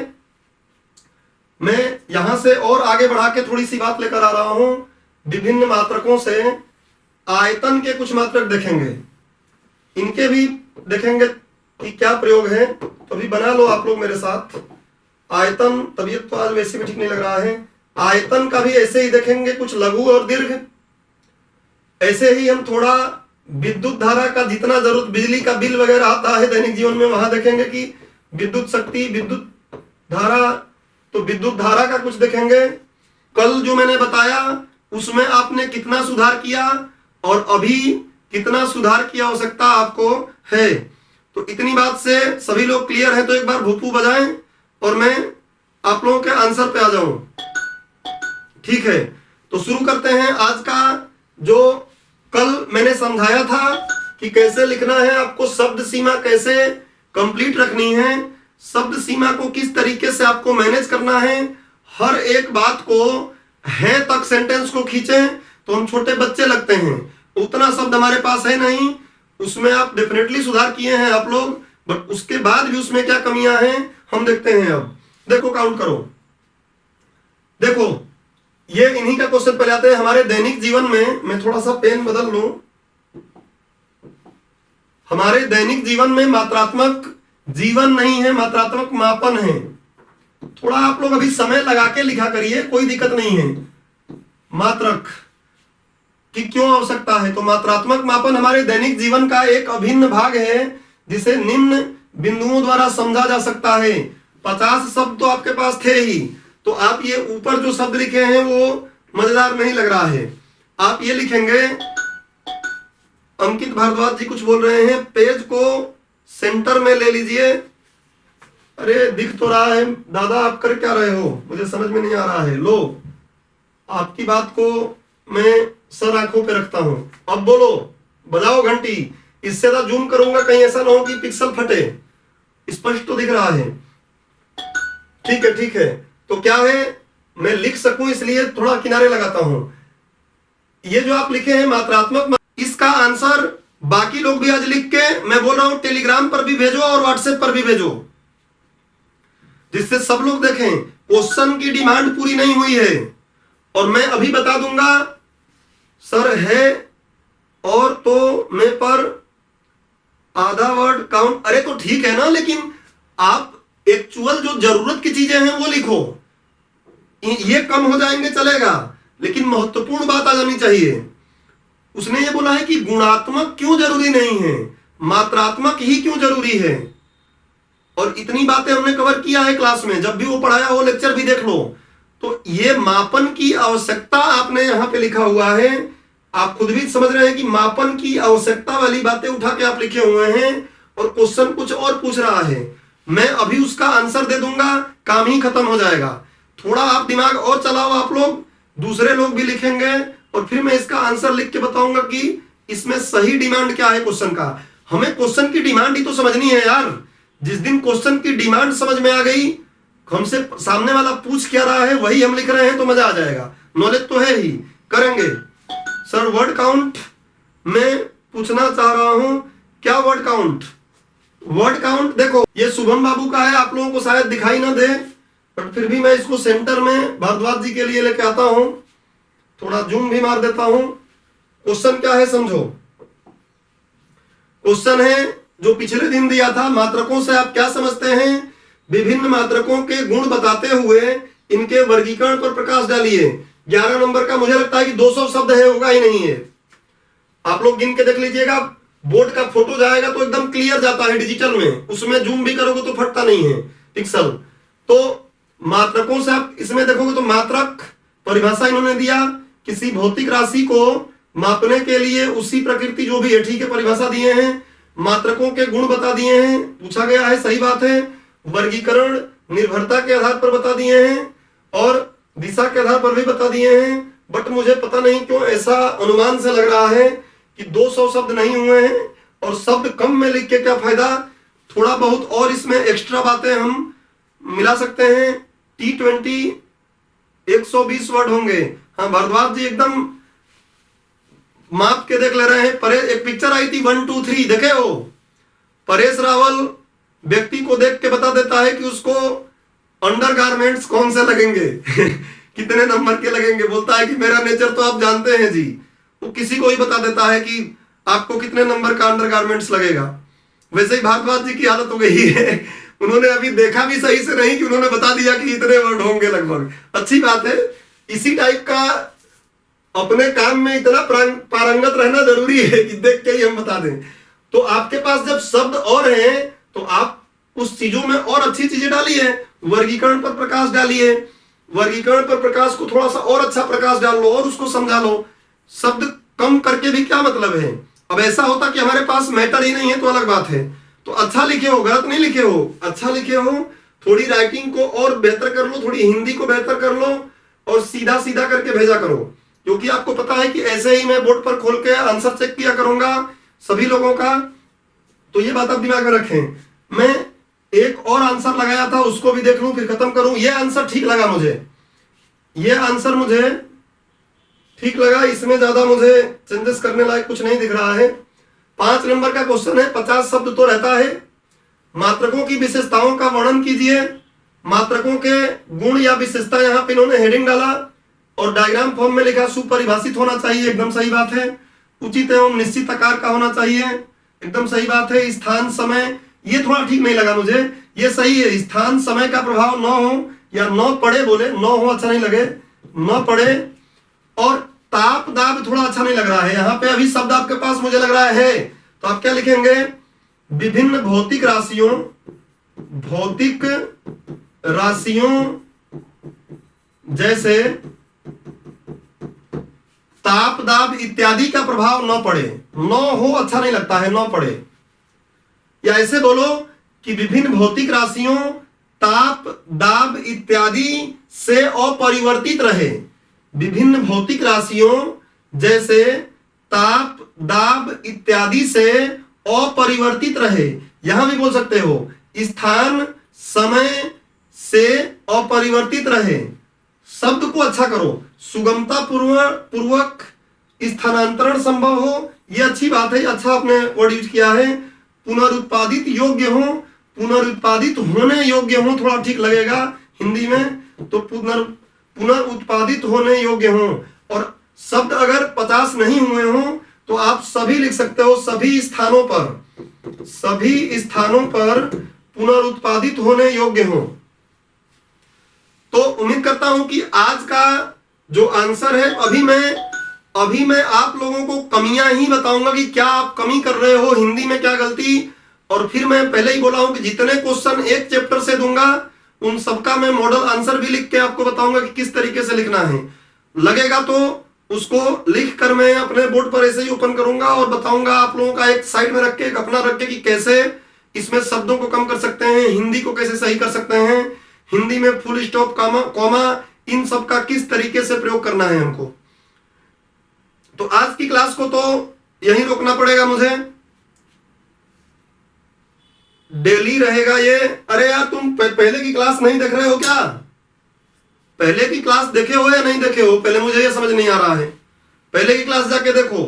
मैं यहां से और आगे बढ़ा के थोड़ी सी बात लेकर आ रहा हूं। विभिन्न मात्रकों से आयतन के कुछ मात्रक देखेंगे, इनके भी देखेंगे कि क्या प्रयोग है, तो अभी बना लो आप लोग मेरे साथ। आयतन, तबीयत तो आज वैसे भी ठीक नहीं लग रहा है। आयतन का भी ऐसे ही देखेंगे, कुछ लघु और दीर्घ। ऐसे ही हम थोड़ा विद्युत धारा का जितना जरूरत, बिजली का बिल वगैरह आता है दैनिक जीवन में, वहां देखेंगे कि विद्युत शक्ति, विद्युत धारा, तो विद्युत धारा का कुछ देखेंगे। कल जो मैंने बताया उसमें आपने कितना सुधार किया और अभी कितना सुधार की आवश्यकता आपको है। तो इतनी बात से सभी लोग क्लियर हैं, तो एक बार भूपू बजाएं और मैं आप लोगों के आंसर पे आ जाऊं। ठीक है, तो शुरू करते हैं आज का। जो कल मैंने समझाया था कि कैसे लिखना है आपको, शब्द सीमा कैसे कंप्लीट रखनी है, शब्द सीमा को किस तरीके से आपको मैनेज करना है, हर एक बात को है तक सेंटेंस को खींचें तो हम छोटे बच्चे लगते हैं, उतना शब्द हमारे पास है नहीं। उसमें आप डेफिनेटली सुधार किए हैं आप लोग, बट उसके बाद भी उसमें क्या कमियां हैं हम देखते हैं। अब देखो, काउंट करो। देखो, ये इन्हीं का क्वेश्चन पहले आते हैं। हमारे दैनिक जीवन में, मैं थोड़ा सा पेन बदल लूं, हमारे दैनिक जीवन में मात्रात्मक जीवन नहीं है, मात्रात्मक मापन है। थोड़ा आप लोग अभी समय लगा के लिखा करिए, कोई दिक्कत नहीं है। मात्रक की क्यों आवश्यकता है, तो मात्रात्मक मापन हमारे दैनिक जीवन का एक अभिन्न भाग है, जिसे निम्न बिंदुओं द्वारा समझा जा सकता है। 50 शब्द तो आपके पास थे ही, तो आप ये ऊपर जो शब्द लिखे हैं वो मजेदार नहीं लग रहा है। आप ये लिखेंगे, अंकित भारद्वाज जी कुछ बोल रहे हैं, पेज को सेंटर में ले लीजिए। अरे दिख तो रहा है दादा, आप कर क्या रहे हो, मुझे समझ में नहीं आ रहा है। लो, आपकी बात को मैं सर आंखों पे रखता हूं। अब बोलो, बजाओ घंटी। इससे ज्यादा जूम करूंगा, कहीं ऐसा ना हो कि पिक्सल फटे। स्पष्ट तो दिख रहा है? ठीक है, ठीक है। तो क्या है, मैं लिख सकूं इसलिए थोड़ा किनारे लगाता हूं। ये जो आप लिखे हैं मात्रात्मक, इसका आंसर बाकी लोग भी आज लिख के, मैं बोल रहा हूं टेलीग्राम पर भी भेजो और व्हाट्सएप पर भी भेजो, जिससे सब लोग देखें। क्वेश्चन की डिमांड पूरी नहीं हुई है और मैं अभी बता दूंगा सर है और तो मैं पर आधा वर्ड काउंट। अरे तो ठीक है ना, लेकिन आप एक्चुअल जो जरूरत की चीजें हैं वो लिखो। ये कम हो जाएंगे चलेगा, लेकिन महत्वपूर्ण बात आ जानी चाहिए। उसने ये बोला है कि गुणात्मक क्यों जरूरी नहीं है, मात्रात्मक ही क्यों जरूरी है। और इतनी बातें हमने कवर किया है क्लास में, जब भी वो पढ़ाया वो लेक्चर भी देख लो। तो ये मापन की आवश्यकता आपने यहां पे लिखा हुआ है। आप खुद भी समझ रहे हैं कि मापन की आवश्यकता वाली बातें उठा के आप लिखे हुए हैं और क्वेश्चन कुछ और पूछ रहा है। मैं अभी उसका आंसर दे दूंगा, काम ही खत्म हो जाएगा। थोड़ा आप दिमाग और चलाओ, आप लोग, दूसरे लोग भी लिखेंगे और फिर मैं इसका आंसर लिख के बताऊंगा कि इसमें सही डिमांड क्या है क्वेश्चन का। हमें क्वेश्चन की डिमांड ही तो समझनी है यार। जिस दिन क्वेश्चन की डिमांड समझ में आ गई, हमसे सामने वाला पूछ क्या रहा है वही हम लिख रहे हैं, तो मजा आ जाएगा। नॉलेज तो है ही, करेंगे। सर वर्ड काउंट मैं पूछना चाह रहा हूं, क्या वर्ड काउंट? वर्ड काउंट देखो, ये शुभम बाबू का है, आप लोगों को शायद दिखाई ना दे, पर फिर भी मैं इसको सेंटर में भारद्वाज जी के लिए लेके आता हूं। थोड़ा जूम भी मार देता हूं। क्वेश्चन क्या है समझो। क्वेश्चन है जो पिछले दिन दिया था, मात्रकों से आप क्या समझते हैं? विभिन्न मात्रकों के गुण बताते हुए इनके वर्गीकरण पर प्रकाश डालिए। 11 नंबर का मुझे लगता है कि 200 शब्द है, होगा ही नहीं है। आप लोग गिन के देख लीजिएगा, बोर्ड का फोटो जाएगा तो एकदम क्लियर जाता है डिजिटल में, उसमें जूम भी करोगे तो फटता नहीं है पिक्सल। तो मात्रकों से आप इसमें देखोगे तो मात्रक परिभाषा इन्होंने दिया, किसी भौतिक राशि को मापने के लिए उसी प्रकृति जो भी है, ठीक है, परिभाषा दिए हैं। मात्रकों के गुण बता दिए हैं, पूछा गया है, सही बात है। वर्गीकरण निर्भरता के आधार पर बता दिए हैं और दिशा के आधार पर भी बता दिए हैं। बट मुझे पता नहीं क्यों ऐसा अनुमान से लग रहा है कि 200 शब्द नहीं हुए हैं, और शब्द कम में लिख के क्या फायदा। थोड़ा बहुत और इसमें एक्स्ट्रा बातें हम मिला सकते हैं। T20 120 वर्ड होंगे। हाँ भारद्वाज जी एकदम माप के देख ले रहे हैं। परेश, एक पिक्चर आई थी 1 2 3, देखे हो? परेश रावल व्यक्ति को देख के बता देता है कि उसको अंडरगारमेंट्स कौन से लगेंगे कितने नंबर के लगेंगे। बोलता है कि मेरा नेचर तो आप जानते हैं जी। वो किसी को ही बता देता है कि आपको कितने नंबर का अंडरगारमेंट्स लगेगा। वैसे ही भारद्वाज जी की हालत हो गई है, उन्होंने अभी देखा भी सही से नहीं कि उन्होंने बता दिया कि इतने वर्ड होंगे लगभग। अच्छी बात है, इसी टाइप का अपने काम में इतना पारंगत रहना जरूरी है कि देख के ही हम बता दें। तो आपके पास जब शब्द और हैं तो आप उस चीजों में और अच्छी चीजें डालिए, वर्गीकरण पर प्रकाश डालिए, वर्गीकरण पर प्रकाश को थोड़ा सा और अच्छा प्रकाश डाल लो और उसको समझा लो। शब्द कम करके भी क्या मतलब है। अब ऐसा होता कि हमारे पास मैटर ही नहीं है तो अलग बात है, तो अच्छा लिखे हो, गलत नहीं लिखे हो, अच्छा लिखे हो, थोड़ी राइटिंग को और बेहतर कर लो, थोड़ी हिंदी को बेहतर कर लो और सीधा सीधा करके भेजा करो। क्योंकि आपको पता है कि ऐसे ही मैं बोर्ड पर खोल के आंसर चेक किया करूंगा सभी लोगों का, तो ये बात आप दिमाग में रखें। मैं एक और आंसर लगाया था उसको भी देख लूं फिर खत्म करूं। ये आंसर ठीक लगा मुझे, ये आंसर मुझे ठीक लगा, इसमें ज्यादा मुझे चेंजेस करने लायक कुछ नहीं दिख रहा है। 5 नंबर का क्वेश्चन है, 50 शब्द तो रहता है। मात्रकों की विशेषताओं का वर्णन कीजिए। मात्रकों के गुण या विशेषता यहाँ पे इन्होंने हेडिंग डाला और डायग्राम फॉर्म में लिखा सुपरिभाषित होना चाहिए, एकदम सही बात है। उचित एवं निश्चित आकार का होना चाहिए, एकदम सही बात है। स्थान समय, ये थोड़ा ठीक नहीं लगा मुझे, ये सही है। स्थान समय का प्रभाव न हो या न पड़े, बोले न हो अच्छा नहीं लगे, न पड़े। और ताप दाब थोड़ा अच्छा नहीं लग रहा है यहाँ पे। अभी शब्द आपके पास मुझे लग रहा है, तो आप क्या लिखेंगे, विभिन्न भौतिक राशियों, भौतिक राशियों जैसे ताप दाब इत्यादि का प्रभाव न पड़े। न हो अच्छा नहीं लगता है, न पड़े। या ऐसे बोलो कि विभिन्न भौतिक राशियों ताप दाब इत्यादि से अपरिवर्तित रहे। विभिन्न भौतिक राशियों जैसे ताप दाब इत्यादि से अपरिवर्तित रहे। यहां भी बोल सकते हो स्थान समय से अपरिवर्तित रहे। शब्द को अच्छा करो, सुगमता पूर्वक स्थानांतरण संभव हो, यह अच्छी बात है, अच्छा आपने वर्ड यूज किया है। पुनरुत्पादित योग्य हो, पुनरुत्पादित होने योग्य हो थोड़ा ठीक लगेगा हिंदी में, तो पुनरुत्पादित होने योग्य हो। और शब्द अगर 50 नहीं हुए हो तो आप सभी लिख सकते हो, सभी स्थानों पर, सभी स्थानों पर पुनरुत्पादित होने योग्य हो। तो उम्मीद करता हूं कि आज का जो आंसर है, अभी मैं आप लोगों को कमियां ही बताऊंगा कि क्या आप कमी कर रहे हो, हिंदी में क्या गलती। और फिर मैं पहले ही बोला हूं कि जितने क्वेश्चन एक चैप्टर से दूंगा उन सबका मैं मॉडल आंसर भी लिख के आपको बताऊंगा कि किस तरीके से लिखना है। लगेगा तो उसको लिख कर मैं अपने बोर्ड पर ऐसे ही ओपन करूंगा और बताऊंगा आप लोगों का, एक साइड में रख के, एक अपना रख के, कि कैसे इसमें शब्दों को कम कर सकते हैं, हिंदी को कैसे सही कर सकते हैं, हिंदी में फुल स्टॉप कॉमा इन सब का किस तरीके से प्रयोग करना है हमको। तो आज की क्लास को तो यहीं रोकना पड़ेगा मुझे, डेली रहेगा ये। अरे यार तुम पहले की क्लास नहीं देख रहे हो क्या? पहले की क्लास देखे हो या नहीं देखे हो? पहले मुझे ये समझ नहीं आ रहा है। पहले की क्लास जाके देखो,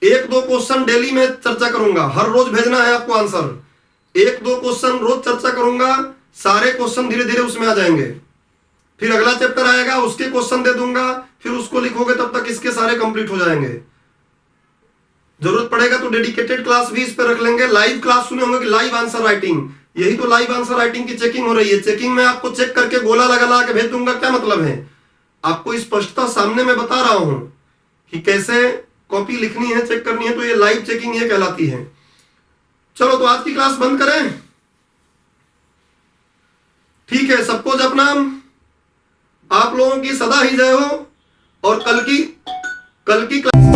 1-2 क्वेश्चन डेली में चर्चा करूंगा, हर रोज भेजना है आपको आंसर। 1-2 क्वेश्चन रोज चर्चा करूंगा, सारे क्वेश्चन धीरे धीरे उसमें आ जाएंगे। फिर अगला चैप्टर आएगा, उसके क्वेश्चन दे दूंगा, फिर उसको लिखोगे, तब तक इसके सारे कंप्लीट हो जाएंगे। जरूरत पड़ेगा तो डेडिकेटेड क्लास भी इस पर रख लेंगे। लाइव क्लास सुने होंगे कि लाइव आंसर राइटिंग, यही तो लाइव आंसर राइटिंग की चेकिंग हो रही है। चेकिंग में आपको चेक करके गोला लगा के भेज दूंगा, क्या मतलब है, आपको स्पष्टता सामने में बता रहा हूं कि कैसे कॉपी लिखनी है, चेक करनी है। तो ये लाइव चेकिंग ये कहलाती है। चलो तो आज की क्लास बंद करें, ठीक है। सबको जप नाम, आप लोगों की सदा ही जय हो। और कल की क्लास